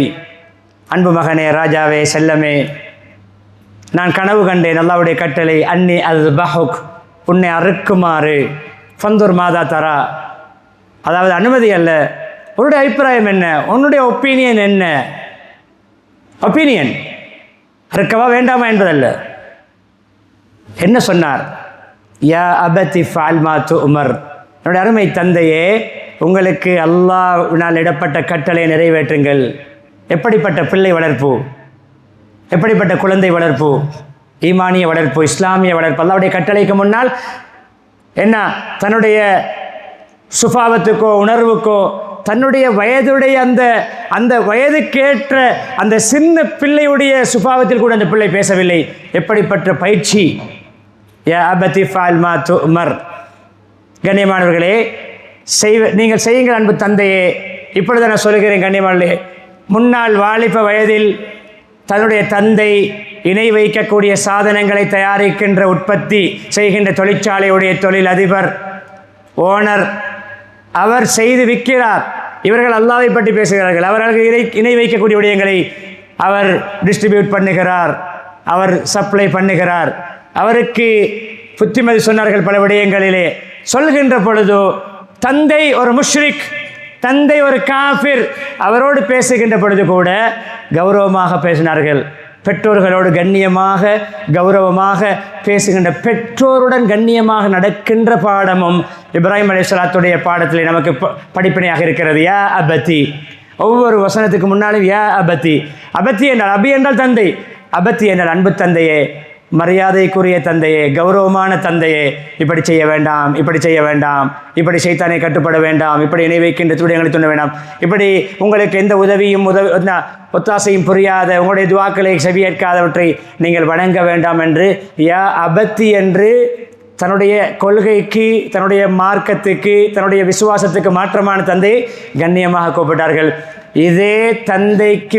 அன்பு மகனே, ராஜாவே, செல்லமே, நான் கனவு கண்டேன், அல்லாஹ்வுடைய கட்டளை, அன்னி அது பஹுக், உன்னை அறுக்குமாறு, ஃபந்தூர் மாதா தரா, அதாவது அனுமதி அல்ல, உன்னுடைய அபிப்பிராயம் என்ன, உன்னுடைய ஒப்பீனியன் என்ன? ஒப்பீனியன், அறுக்கவா வேண்டாமா என்பதல்ல. என்ன சொன்னார்? யா அபதி ஃபால் மா துமர், என்னுடைய அருமை தந்தையே, உங்களுக்கு அல்லாஹ்வினால் இடப்பட்ட கட்டளை நிறைவேற்றுங்கள். எப்படிப்பட்ட பிள்ளை வளர்ப்பு, எப்படிப்பட்ட குழந்தை வளர்ப்பு, ஈமானிய வளர்ப்பு, இஸ்லாமிய வளர்ப்பு. அல்லாஹ்வுடைய கட்டளைக்கு முன்னால் என்ன, தன்னுடைய சுபாவத்துக்கோ உணர்வுக்கோ தன்னுடைய வயதுடைய அந்த வயதுக்கேற்ற அந்த சின்ன பிள்ளையுடைய சுபாவத்தில் கூட அந்த பிள்ளை பேசவில்லை. எப்படிப்பட்ட பயிற்சி! யா அபதி ஃபால் மா துமர். கண்ணியமானவர்களே, நீங்கள் செய்யுங்கள் அன்பு தந்தையே. இப்பொழுது நான் சொல்கிறேன் கண்ணியமானே, முன்னாள் வாலிப வயதில் தன்னுடைய தந்தை இணை வைக்கக்கூடிய சாதனங்களை தயாரிக்கின்ற உற்பத்தி செய்கின்ற தொழிற்சாலையுடைய தொழில் அதிபர், ஓனர், அவர் செய்து விற்கிறார். இவர்கள் அல்லாஹ்வை பற்றி பேசுகிறார்கள். அவர்களுக்கு இணை வைக்கக்கூடிய விடயங்களை அவர் டிஸ்ட்ரிபியூட் பண்ணுகிறார், அவர் சப்ளை பண்ணுகிறார். அவருக்கு புத்திமதி சொன்னார்கள் பல விடயங்களிலே. சொல்கின்ற பொழுது தந்தை ஒரு முஷ்ரிக், தந்தை ஒரு காஃபிர், அவரோடு பேசுகின்ற பொழுது கூட கௌரவமாக பேசினார்கள். பெற்றோர்களோடு கண்ணியமாக கௌரவமாக பேசுகின்ற, பெற்றோருடன் கண்ணியமாக நடக்கின்ற பாடமும் இப்ராஹிம் அலைஹிஸ்ஸலாத்துடைய பாடத்திலே நமக்கு படிப்பினையாக இருக்கிறது. யா அபதி, ஒவ்வொரு வசனத்துக்கு முன்னாலும் யா அபதி. அபத்தி என்றால், அபி என்றால் தந்தை, அபத்தி என்றால் அன்பு தந்தையே, மரியாதைக்குரிய தந்தையே, கௌரவமான தந்தையே, இப்படி செய்ய வேண்டாம், இப்படி செய்ய வேண்டாம், இப்படி ஷைத்தானை கட்டுப்பட வேண்டாம், இப்படி இணை வைக்கின்ற துடையங்களை தூண்ட வேண்டாம், இப்படி உங்களுக்கு எந்த உதவியும் ஒத்தாசையும் புரியாத, உங்களுடைய துவாக்களை செவியேற்காதவற்றை நீங்கள் வணங்க வேண்டாம் என்று யா அபத்தி என்று தன்னுடைய கொள்கைக்கு, தன்னுடைய மார்க்கத்துக்கு, தன்னுடைய விசுவாசத்துக்கு மாற்றமான தந்தையை கண்ணியமாக கூப்பிட்டார்கள். இதே தந்தைக்கு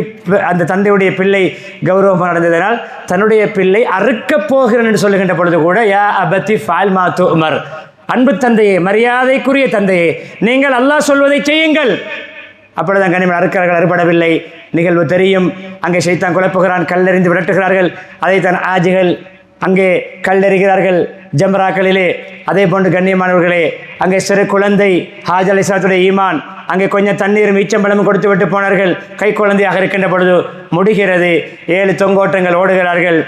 அந்த தந்தையுடைய பிள்ளை கௌரவமாக நடந்ததனால் தன்னுடைய பிள்ளை அறுக்கப் போகிறேன் என்று சொல்லுகின்ற பொழுது கூட யா அபத்தி ஃபால் மா துமர். அன்பு தந்தையே, மரியாதைக்குரிய தந்தையே, நீங்கள் அல்லாஹ் சொல்வதை செய்யுங்கள். அப்பொழுதுதான் கனிமன் அறுக்கிறார்கள், அறுபடவில்லை. நிகழ்வு தெரியும். அங்கே ஷைத்தான் குழப்புகிறான், கல்லெறிந்து விரட்டுகிறார்கள். அதைத்தான் ஆஜிகள் அங்கே கல்லெறிகிறார்கள் ஜம்ராக்களிலே. அதே போன்று கண்ணியமானவர்களே, அங்கே சிறு குழந்தை ஹாஜ் அலைஹிஸ்ஸலாத்துடைய ஈமான், அங்கே கொஞ்சம் தண்ணீரும் ஈச்சம்பழமும் கொடுத்து விட்டு போனார்கள். கை குழந்தையாக இருக்கின்ற பொழுது முடிகிறது. 7 தொங்கோட்டங்கள் ஓடுகிறார்கள்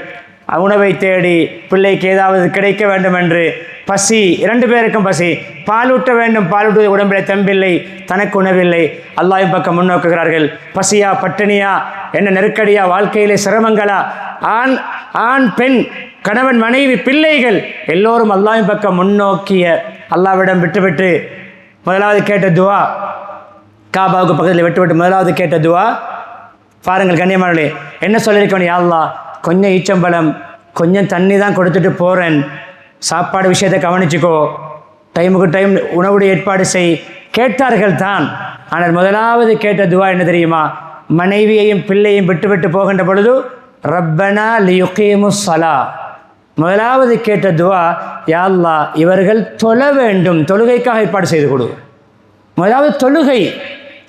உணவை தேடி, பிள்ளைக்கு ஏதாவது கிடைக்க வேண்டும் என்று. பசி, 2 பேருக்கும் பசி, பாலூட்ட வேண்டும், பாலூட்டுவது உடம்பிலே தெம்பில்லை, தனக்கு உணவில்லை. அல்லாஹ்வின் பக்கம் முன்னோக்குகிறார்கள். பசியா, பட்டினியா, என்ன நெருக்கடியா, வாழ்க்கையிலே சிரமங்களா, ஆண் பெண், கணவன் மனைவி, பிள்ளைகள் எல்லோரும் அல்லாஹ்வின் பக்கம் முன்னோக்கிய அல்லாஹ்விடம் விட்டுவிட்டு முதலாவது கேட்ட துவா, காபாவுக்கு பக்கத்தில் விட்டுவிட்டு முதலாவது கேட்ட துவா பாருங்கள் கண்ணியமானவர்களே, என்ன சொல்லியிருக்கணும்? யா அல்லாஹ், கொஞ்சம் ஈச்சம்பழம், கொஞ்சம் தண்ணி தான் கொடுத்துட்டு போகிறேன், சாப்பாடு விஷயத்தை கவனிச்சுக்கோ, டைமுக்கு டைம் உணவுடைய ஏற்பாடு செய். கேட்டார்கள் தான். ஆனால் முதலாவது கேட்ட துவா என்ன தெரியுமா? மனைவியையும் பிள்ளையும் விட்டு போகின்ற பொழுது ரப்பனா லியுகீமுஸ் ஸலா. முதலாவது கேட்ட துவா, யா அல்லாஹ், இவர்கள் தொழ வேண்டும், தொழுகைக்காக ஏற்பாடு செய்து கொடு. முதலாவது தொழுகை.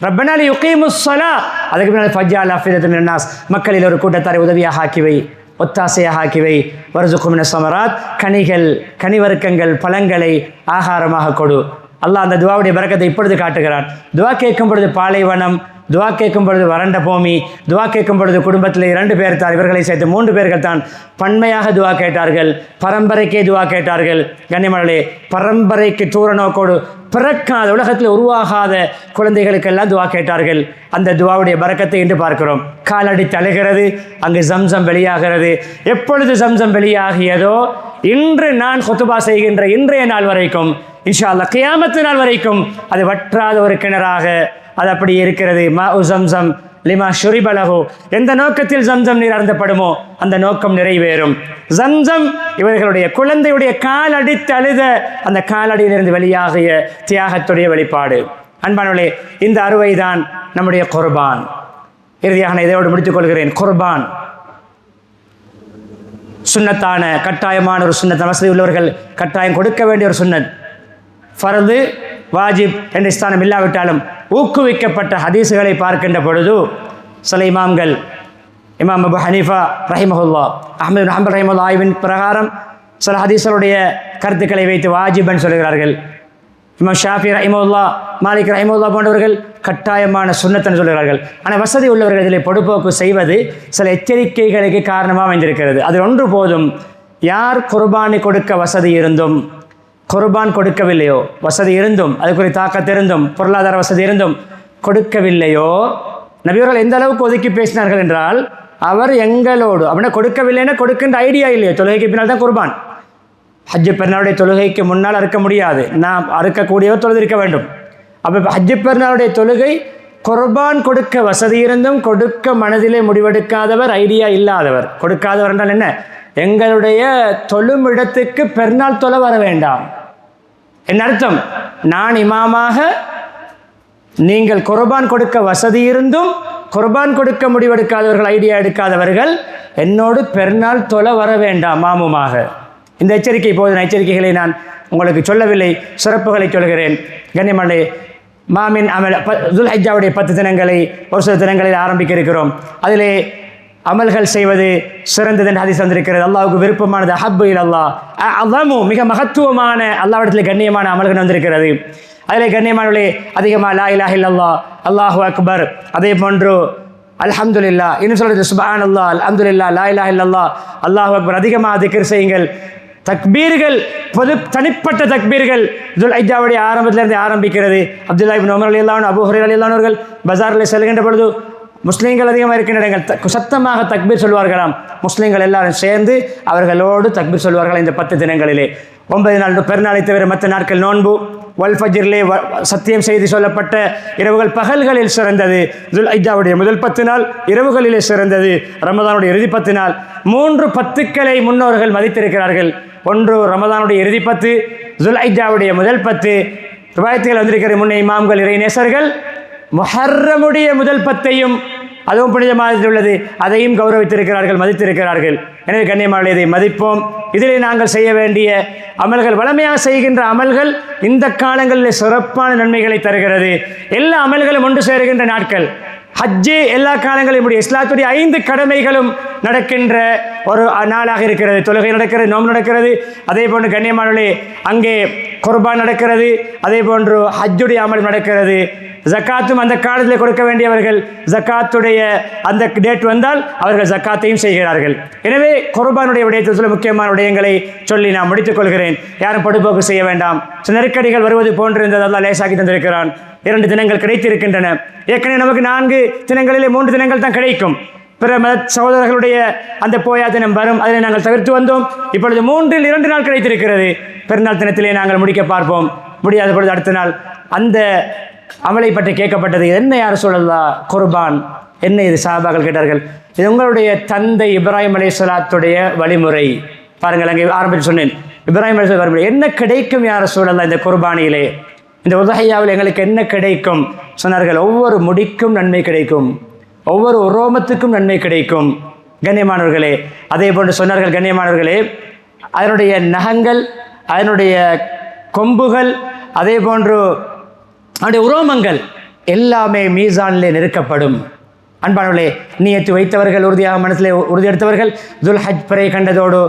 ரப்பனா லியுகீமுஸ் ஸலா. அதுக்கு பின்னால் ஃபஜ்அல் அஃபிதத மினன் நாஸ், மக்களில் ஒரு கூட்டத்தாரை உதவியாக ஆக்கிவை, ஒத்தாசையாக ஆக்கிவை. வர்சுக்கு மினஸ் ஸமராத், கனிகள், கனிவர்க்கங்கள், பழங்களை ஆகாரமாக கொடு. அல்லாஹ் அந்த துவாவுடைய பரக்கத்தை இப்பொழுது காட்டுகிறான். துவா கேட்கும் பொழுது பாலைவனம், துவா கேட்கும் பொழுது வறண்ட பூமி, துவா கேட்கும் பொழுது குடும்பத்தில் 2 பேர் தான், இவர்களை சேர்த்து 3 பேர்கள் தான் பன்மையாக துவா கேட்டார்கள். பரம்பரைக்கே துவா கேட்டார்கள். கண்ணியமானவர்களே, பரம்பரைக்கு தூர நோக்கோடு பிறக்காத, உலகத்தில் உருவாகாத குழந்தைகளுக்கெல்லாம் துவா கேட்டார்கள். அந்த துவாவுடைய பரக்கத்தை இன்று பார்க்கிறோம். காலடி தழுகிறது, அங்கு ஜம்சம் வெளியாகிறது. எப்பொழுது ஜம்சம் வெளியாகியதோ, இன்று நான் குத்துபா செய்கின்ற இன்றைய நாள் வரைக்கும், இன்ஷா அல்லாஹ் கியாமத்து நாள் வரைக்கும் அது வற்றாத ஒரு கிணறாக அது அப்படி இருக்கிறது. மாஉ ஜம்சம் லிமா ஷுரிபலஹு, எந்த நோக்கத்தில் ஜம்சம் நீர் அருந்தப்படுமோ அந்த நோக்கம் நிறைவேறும். ஜம்சம் இவர்களுடைய குழந்தையுடைய காலடித்து அழுத அந்த காலடியிலிருந்து வெளியாகிய தியாகத்துடைய வெளிப்பாடு. அன்பானவர்களே, இந்த அறுவைதான் நம்முடைய குர்பான். இறுதியாக நான் இதோடு முடித்துக் கொள்கிறேன். குர்பான் சுன்னத்தான, கட்டாயமான ஒரு சுன்னத், வசதி உள்ளவர்கள் கட்டாயம் கொடுக்க வேண்டிய ஒரு சுன்னத். ஃபர்து, வாஜிப் என்ற ஸ்தானம் இல்லாவிட்டாலும் ஊக்குவிக்கப்பட்ட ஹதீஸுகளை பார்க்கின்ற பொழுது சில இமாம்கள், இமாம் அபு ஹனீஃபா ரஹிமஹுல்லா, அஹ்மது பின் ஹம்பல் ரஹிமஹுல்லா ஆய்வின் பிரகாரம் சில ஹதீஸ்களுடைய கருத்துக்களை வைத்து வாஜிபன் சொல்கிறார்கள். இமாம் ஷாஃபி ரஹிமஹுல்லா, மாலிக் ரஹிமஹுல்லா போன்றவர்கள் கட்டாயமான சுன்னத்தன்னு சொல்கிறார்கள். ஆனால் வசதி உள்ளவர்கள் இதில் பொடுப்போக்கு செய்வது சில எச்சரிக்கைகளுக்கு காரணமாக அமைந்திருக்கிறது. அது ஒன்று போதும். யார் குர்பானி கொடுக்க வசதி இருந்தும், குர்பான் கொடுக்கவில்லையோ, வசதி இருந்தும் அதுக்குரிய தாக்கத்து இருந்தும் பொருளாதார வசதி இருந்தும் கொடுக்கவில்லையோ, நபியவர்கள் எந்த அளவுக்கு ஒதுக்கி பேசினார்கள் என்றால், அவர் எங்களோடு அப்படின்னா கொடுக்கவில்லைன்னா கொடுக்கின்ற ஐடியா இல்லையோ, தொழுகைக்கு பின்னால் தான் குர்பான். ஹஜ்ஜு பெருநாளுடைய தொழுகைக்கு முன்னால் அறுக்க முடியாது, நாம் அறுக்கக்கூடியவர் தொழுதிருக்க வேண்டும். அப்போ ஹஜ்ஜு பெருநாளுடைய தொழுகை குர்பான் கொடுக்க வசதி இருந்தும் கொடுக்க மனதிலே முடிவெடுக்காதவர், ஐடியா இல்லாதவர். கொடுக்காதவர் என்றால் என்ன? எங்களுடைய தொழும் இடத்துக்கு பெருநாள் தொலை வர வேண்டாம். என்ன அர்த்தம்? நான் இமாமாக, நீங்கள் குர்பான் கொடுக்க வசதி இருந்தும் குர்பான் கொடுக்க முடிவெடுக்காதவர்கள், ஐடியா எடுக்காதவர்கள், என்னோடு பெருநாள் தொலை வர வேண்டாம் மாமுமாக. இந்த எச்சரிக்கை போதும். எச்சரிக்கைகளை நான் உங்களுக்கு சொல்லவில்லை, சிறப்புகளை சொல்கிறேன். கண்ணியமானே, மாமின் அமல் துல்ஹஜ்ஜாவுடைய 10 தினங்களை ஒரு சில தினங்களில் ஆரம்பிக்க இருக்கிறோம். அதிலே அமல்கள் செய்வது சிறந்தது என்று ஹதீஸ் வந்திருக்கிறது. அல்லாஹ்வுக்கு விருப்பமானது அஹப்பு இலல்லாஹ் அஸமு, மிக மகத்துவமான அல்லாஹ்விடத்தில் கண்ணியமான அமல்கள் வந்திருக்கிறது. அதில் கண்ணியமானவர்களே, அதிகமாக லா இலாஹ இல்லல்லாஹ், அல்லாஹு அக்பர், அதே போன்று அல்ஹம்துலில்லாஹ், இன்னும் சொல்றது சுப்ஹானல்லாஹ், அல்ஹம்துலில்லாஹ், லா இலாஹ இல்லல்லாஹ், அல்லாஹு அக்பர், அதிகமாக திக்ர் செய்யுங்கள். தக்பீர்கள், பொது தனிப்பட்ட தக்பீர்கள் துல்ஹஜ்ஜாவுடைய ஆரம்பத்திலிருந்து ஆரம்பிக்கிறது. அப்துல்லா இப்னு உமர் ரலியல்லாஹு அன்ஹு, அபூ ஹுரைரா ரலியல்லாஹு அவர்கள் பஜாரில் செல்கின்ற பொழுது முஸ்லீம்கள் அதிகமாக இருக்கின்ற இடங்கள் சத்தமாக தக்பீர் சொல்வார்களாம். முஸ்லீம்கள் எல்லாரும் சேர்ந்து அவர்களோடு தக்பீர் சொல்வார்கள். இந்த 10 தினங்களிலே 9 நாள் பெருநாளை தவிர மற்ற நாட்கள் நோன்பு. வல் ஃபஜ்ரிலே சத்தியம் செய்து சொல்லப்பட்ட இரவுகள் பகல்களில் சிறந்தது. துல்ஹஜ்ஜாவுடைய முதல் 10 நாள் இரவுகளிலே சிறந்தது. ரமதானுடைய இறுதி 10 நாள். 3 பத்துக்களை முன்னோர்கள் மதித்திருக்கிறார்கள். ஒன்று ரமதானுடைய இறுதி 10, துல்ஹஜ்ஜாவுடைய முதல் 10. ரிவாயத்துகள் வந்திருக்கிற முன்னே இமாம்கள், இறை நேசர்கள் முஹர்ரமுடைய முதல் 10ஐயும், அதுவும் புனிதமாக உள்ளது, அதையும் கௌரவித்திருக்கிறார்கள், மதித்திருக்கிறார்கள். எனவே கண்ணியமான இதை மதிப்போம். இதிலே நாங்கள் செய்ய வேண்டிய அமல்கள், வளமையாக செய்கின்ற அமல்கள் இந்த காலங்களில் சிறப்பான நன்மைகளை தருகிறது. எல்லா அமல்களும் ஒன்று சேருகின்ற நாட்கள். ஹஜ்ஜு எல்லா காலங்களிலும் முடியும். இஸ்லாத்துடைய 5 கடமைகளும் நடக்கின்ற ஒரு நாளாக இருக்கிறது. தொழுகை நடக்கிறது, நோன்பு நடக்கிறது, அதே போன்று கண்ணியமானவர்களே அங்கே குர்பான் நடக்கிறது, அதே போன்று ஹஜ்ஜுடைய அமல் நடக்கிறது. ஜக்காத்தும் அந்த காலத்தில் கொடுக்க வேண்டியவர்கள் ஜக்காத்துடைய அந்த டேட் வந்தால் அவர்கள் ஜக்காத்தையும் செய்கிறார்கள். எனவே குர்பானுடைய விடயத்தில் சில முக்கியமான விடயங்களை சொல்லி நான் முடித்துக் கொள்கிறேன். யாரும் படுபோக்கு செய்ய வேண்டாம். சில நெருக்கடிகள் வருவது போன்றிருந்தது, அல்லாஹ் லேசாக்கி தந்திருக்கிறான். 2 தினங்கள் கிடைத்திருக்கின்றன. ஏற்கனவே நமக்கு 4 தினங்களிலே 3 தினங்கள் தான் கிடைக்கும். பிற மத சகோதரர்களுடைய அந்த போயா தினம் வரும், அதனை நாங்கள் தவிர்த்து வந்தோம். இப்பொழுது 3இல் 2 நாள் கிடைத்திருக்கிறது. பெருநாள் தினத்திலே நாங்கள் முடிக்க பார்ப்போம். முடியாத பொழுது அடுத்த நாள் அந்த அமலை பற்றி கேட்கப்பட்டது. என்ன யார் சொல்லலாம்? குர்பான் என்ன இது? சஹாபாக்கள் கேட்டார்கள். இது உங்களுடைய தந்தை இப்ராஹிம் அலைஹிஸ்ஸலாத்துடைய வழிமுறை. பாருங்கள், அங்கே ஆரம்பித்து சொன்னேன், இப்ராஹிம் அலைஹிஸ்ஸலாம் வழிமுறை. என்ன கிடைக்கும் யார் சொல்லலாம் இந்த குர்பானியிலே, இந்த உதஹையாவில் எங்களுக்கு என்ன கிடைக்கும் சொன்னார்கள்? ஒவ்வொரு முடிக்கும் நன்மை கிடைக்கும், ஒவ்வொரு உரோமத்துக்கும் நன்மை கிடைக்கும். கண்ணியமானவர்களே, அதே போன்று சொன்னார்கள், கண்ணியமானவர்களே, அதனுடைய நகங்கள், அதனுடைய கொம்புகள், அதே போன்று அவருடைய உரோமங்கள் எல்லாமே மீசானிலே நெருக்கப்படும். அன்பானவர்களே, நியத்து வைத்தவர்கள், உறுதியாக மனசிலே உறுதியெடுத்தவர்கள் துல்ஹஜ் பிறை கண்டதோடு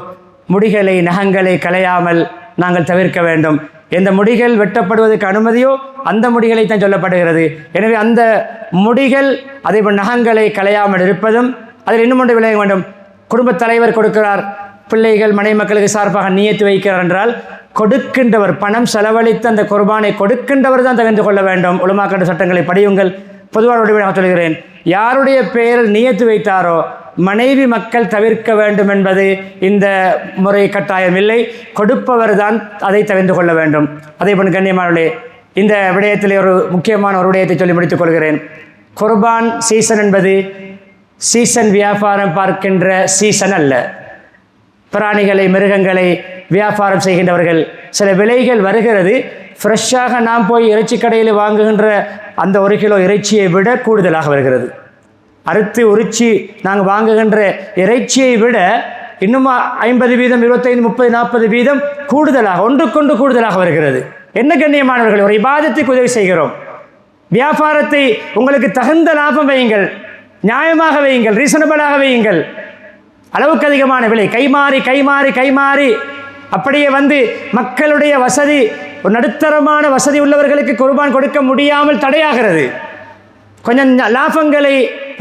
முடிகளை, நகங்களை களையாமல் நாங்கள் தவிர்க்க வேண்டும். எந்த முடிகள் வெட்டப்படுவதற்கு அனுமதியோ அந்த முடிகளை தான் சொல்லப்படுகிறது. எனவே அந்த முடிகள், அதே போல் நகங்களை களையாமல் இருப்பதும், அதில் இன்னும் ஒன்று விளைய வேண்டும். குடும்பத் தலைவர் கொடுக்கிறார், பிள்ளைகள் மனை மக்களுக்கு சார்பாக நியத்து வைக்கிறார் என்றால், கொடுக்கின்றவர், பணம் செலவழித்து அந்த குர்பானை கொடுக்கின்றவர் தான் தகுந்து கொள்ள வேண்டும். உலமாக்கண்ட சட்டங்களை படியுங்கள். பொதுவாக சொல்கிறேன், யாருடைய பெயரில் நியத்து வைத்தாரோ மனைவி மக்கள் தவிர்க்க வேண்டும் என்பது இந்த முறை கட்டாயம் இல்லை. கொடுப்பவர் தான் அதை தவிர்த்து கொள்ள வேண்டும். அதே போன்று கண்ணியமானவர்களே, இந்த விடயத்தில் ஒரு முக்கியமான ஒரு விடயத்தை சொல்லி முடித்துக் கொள்கிறேன். குர்பான் சீசன் என்பது சீசன் வியாபாரம் பார்க்கின்ற சீசன் அல்ல. பிராணிகளை, மிருகங்களை வியாபாரம் செய்கின்றவர்கள், சில விலைகள் வருகிறது, ஃப்ரெஷ்ஷாக நாம் போய் இறைச்சி கடையில் வாங்குகின்ற அந்த 1 கிலோ இறைச்சியை விட கூடுதலாக வருகிறது. அறுத்து உரிச்சி நாங்கள் வாங்குகின்ற இறைச்சியை விட இன்னும் 50%, 25%, 30%, 40% கூடுதலாக, ஒன்றுக்கொண்டு கூடுதலாக வருகிறது. என்ன கண்ணியமானவர்கள், ஒரு இபாதத்துக்கு உதவி செய்கிறோம். வியாபாரத்தை உங்களுக்கு தகுந்த லாபம் வையுங்கள், நியாயமாக வையுங்கள், ரீசனபிளாக வையுங்கள். அளவுக்கு அதிகமான விலை, கைமாறி அப்படியே மக்களுடைய வசதி, ஒரு நடுத்தரமான வசதி உள்ளவர்களுக்கு குர்பான் கொடுக்க முடியாமல் தடையாகிறது. கொஞ்சம் லாபங்களை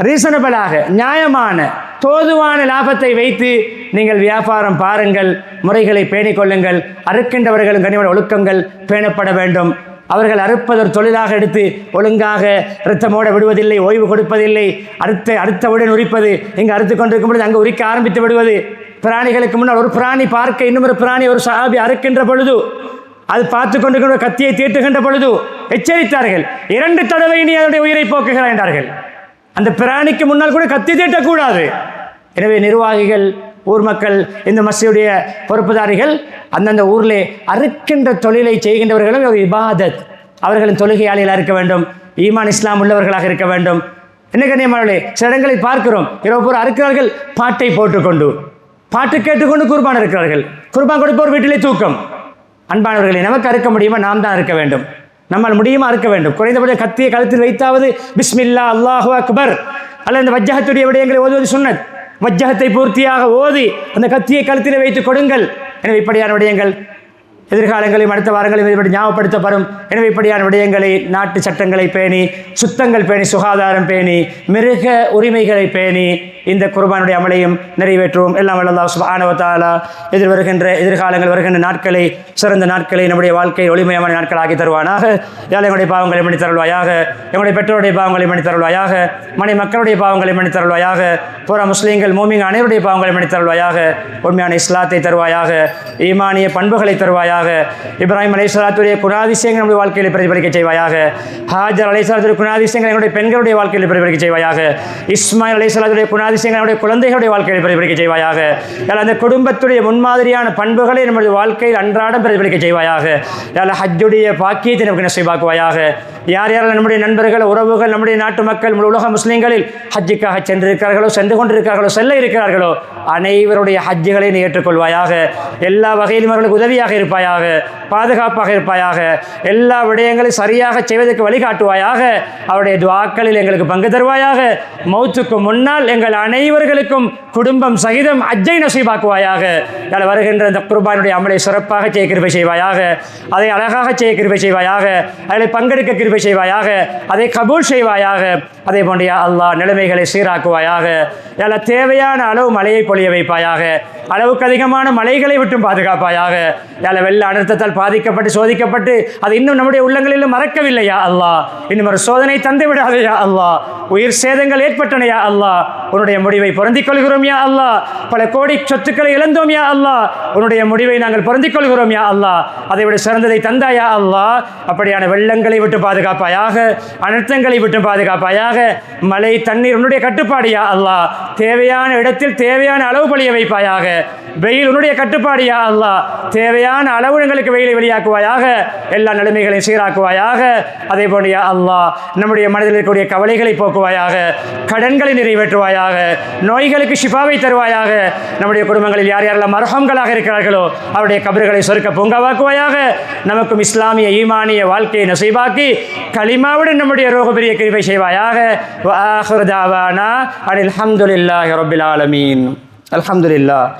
ரீசனபிளாக நியாயமான தோதுவான லாபத்தை வைத்து நீங்கள் வியாபாரம் பாருங்கள், முறைகளை பேணிக் கொள்ளுங்கள். அறுக்கின்றவர்களும் கனிமன ஒழுக்கங்கள் பேணப்பட வேண்டும். அவர்கள் அறுப்பதற்கு தொழிலாக எடுத்து ஒழுங்காக இரத்தமோட விடுவதில்லை, ஓய்வு கொடுப்பதில்லை. அடுத்தவுடன் உரிப்பது, இங்கே அறுத்து கொண்டிருக்கும் பொழுது அங்கே உரிக்க ஆரம்பித்து விடுவது. பிராணிகளுக்கு முன்னால் ஒரு பிராணி பார்க்க இன்னொரு பிராணி ஒரு சஹாபி அறுக்கின்ற பொழுது அது பார்த்து கொண்டிருக்கிற கத்தியை தீட்டுகின்ற பொழுது எச்சரித்தார்கள், 2 தடவை நீ அதனுடைய உயிரை போக்குகிறாய் என்றார்கள். அந்த பிராணிக்கு முன்னால் கூட கத்தி தீட்டக்கூடாது. எனவே நிர்வாகிகள், ஊர் மக்கள், இந்த மஸ்ஜிதுடைய பொறுப்புதாரிகள் அந்தந்த ஊரிலே அறுக்கின்ற தொழிலை செய்கின்றவர்களும் ஒரு இபாதத், அவர்களின் தொழுகையாளிகளாக இருக்க வேண்டும், ஈமான் இஸ்லாம் உள்ளவர்களாக இருக்க வேண்டும். என்ன கண்ணியமானவர்களே, சில இடங்களில் பார்க்கிறோம், இரவு பூரா அறுக்கிறார்கள், பாட்டை போட்டுக்கொண்டு, பாட்டு கேட்டுக்கொண்டு குர்பான் இருக்கிறார்கள். குர்பான் கொடுப்போர் வீட்டிலே தூக்கம். அன்பானவர்களை, நமக்கு அறுக்க முடியுமா? நாம் தான் அறுக்க வேண்டும். நம்மால் முடியுமா அறுக்க வேண்டும். குறைந்தபட்ச கத்தியை கழுத்தில் வைத்தாவது பிஸ்மில்லா அல்லாஹு அக்பர் அல்ல இந்த வஜ்ஜஹத்துடைய விடயங்களை ஓதுவது சுன்னத். வஜ்ஜஹத்தை பூர்த்தியாக ஓதி அந்த கத்தியை கழுத்தில் வைத்து கொடுங்கள். எனவே இப்படியான விடயங்கள் எதிர்காலங்களையும் அடுத்த வாரங்களையும் இப்படி ஞாபகப்படுத்தப்படும். எனவே இப்படியான விடயங்களை, நாட்டு சட்டங்களை பேணி, சுத்தங்கள் பேணி, சுகாதாரம் பேணி, மிருக உரிமைகளை பேணி இந்த குர்பானுடைய அமலையும் நிறைவேற்றுவோம். எல்லாம் வல்ல அல்லாஹ் சுப்ஹானஹு வ தஆலா எதிர்காலங்கள் வருகின்ற நாட்களை சிறந்த நாட்களை நம்முடைய வாழ்க்கையை ஒளிமயமான நாட்களாக்கி தருவானாக. யாழ் எங்களுடைய பாவங்களை மன்னித்து தருள்வாயாக, எங்களுடைய பெற்றோருடைய பாவங்களை மன்னித்து தருள்வாயாக, மனை மக்களுடைய பாவங்களை மன்னித்து தருள்வாயாக, பூரா முஸ்லீம்கள் மூமின்கள் அனைவருடைய பாவங்களை மன்னித்து தருள்வாயாக, உண்மையான இஸ்லாத்தை தருவாயாக, ஈமானிய பண்புகளை தருவாயாக, இப்ராஹிம் அலைஹிஸ்ஸலாத்துடைய குணாதிசயங்கள் நம்முடைய வாழ்க்கையில் பிரதிபலிக்க செய்வாயாக, ஹாஜர் அலைஹிஸ்ஸலாத்துடைய குணாதிசயங்கள் என்னுடைய பெண்களுடைய வாழ்க்கையில் பிரதிபலிக்க செய்வாயாக, இஸ்மாயில் அலைஹிஸ்ஸலாத்துடைய குணாதிசயங்கள் நம்முடைய குழந்தைகளுடைய வாழ்க்கையில் பிரதிபலிக்க செய்வாயாக. அந்த குடும்பத்துடைய முன்மாதிரியான பண்புகளை நம்முடைய வாழ்க்கையில் அன்றாடம் பிரதிபலிக்க செய்வாயாக. ஹஜ்ஜுடைய பாக்கியத்தை நமக்கு நசீபாக்குவாயாக. யார் யாரெல்லாம் நம்முடைய நண்பர்கள், உறவுகள், நம்முடைய நாட்டு மக்கள், உலக முஸ்லீம்களில் ஹஜ்ஜுக்காக சென்றிருக்கிறார்களோ, சென்று கொண்டிருக்கிறார்களோ, செல்ல இருக்கிறார்களோ அனைவருடைய ஹஜ்ஜுகளை நீ ஏற்றுக்கொள்வாயாக. எல்லா வகையிலும் அவர்களுக்கு உதவியாக இருப்பாயாக, பாதுகாப்பாக இருப்பாயாக. எல்லா விடயங்களையும் சரியாக செய்வதற்கு வழிகாட்டுவாயாக. அவருடைய துஆக்களில் எங்களுக்கு பங்கு தருவாயாக. மௌத்துக்கு முன்னால் எங்கள் அனைவர்களுக்கும் குடும்பம் சகிதம் ஹஜ்ஜை நசீபாக்குவாயாக. வருகின்ற இந்த குர்பானுடைய அமலை சிறப்பாக செய்ய கிருபை செய்வாயாக. அதை அழகாக செய்ய கிருபை செய்வாயாக. அதில் பங்கெடுக்க கிருபை செய்வாயாக. அதை கபூல் செய்வாயாக. அதே போன்ற அல்லாஹ் நிலைமைகளை சீராக்குவாயாக. தேவையான அளவு மழையை பொழிய வைப்பாயாக. அளவுக்கு அதிகமான மலைகளை விட்டும் பாதுகாப்பாயாக. வெள்ள அனர்த்தத்தால் பாதிக்கப்பட்டு சோதிக்கப்பட்டு அது இன்னும் நம்முடைய உள்ளங்களிலும் மறக்கவில்லையா அல்லாஹ், இன்னும் ஒரு சோதனை தந்து விடாதையா அல்லாஹ், உயிர் சேதங்கள் ஏற்பட்டனையா அல்லாஹ், உன்னுடைய முடிவை பொருந்திக் கொள்கிறோம் யா அல்லாஹ். பல கோடி சொத்துக்களை இழந்தோம் யா அல்லாஹ், உன்னுடைய முடிவை நாங்கள் பொருந்திக் கொள்கிறோம் யா அல்லாஹ். அதை விட சிறந்ததை தந்தாயா அல்லாஹ். அப்படியான வெள்ளங்களை விட்டு பாதுகாப்பாயாக, அனர்த்தங்களை விட்டு பாதுகாப்பாயாக. மழை தண்ணீர் உன்னுடைய கட்டுப்பாடு யா அல்லாஹ். தேவையான இடத்தில் தேவையான அளவு பொழிய வைப்பாயாக. வெயில் உன்னுடைய கட்டுப்பாடு யா அல்லாஹ். தேவையான அளவு எங்களுக்கு வெயிலை வெளியாக்குவாயாக. எல்லா நிலைமைகளையும் சீராக்குவாயாக. அதே போன்று யா அல்லாஹ் நம்முடைய மனதில் இருக்கக்கூடிய கவலைகளை போக்குவாயாக, கடன்களை நிறைவேற்றுவாயாக, நோய்களுக்கு ஷிஃபாவை தருவாயாக. நம்முடைய குடும்பங்களில் யார் யாரெல்லாம் மர்ஹூம்களாக இருக்கிறார்களோ அவருடைய கபறுகளை சொர்க்க பூங்காவாக்குவாயாக. நமக்கும் இஸ்லாமிய ஈமானிய வாழ்க்கையை நசீபாக்கி கலிமாவுடன் நம்முடைய ரோகபெரிய கிருபை செய்வாயாக. வ ஆகிரு தாவானா அனில் ஹம்துலில்லாஹி ரப்பில் ஆலமீன். அல்ஹம்துலில்லாஹ்.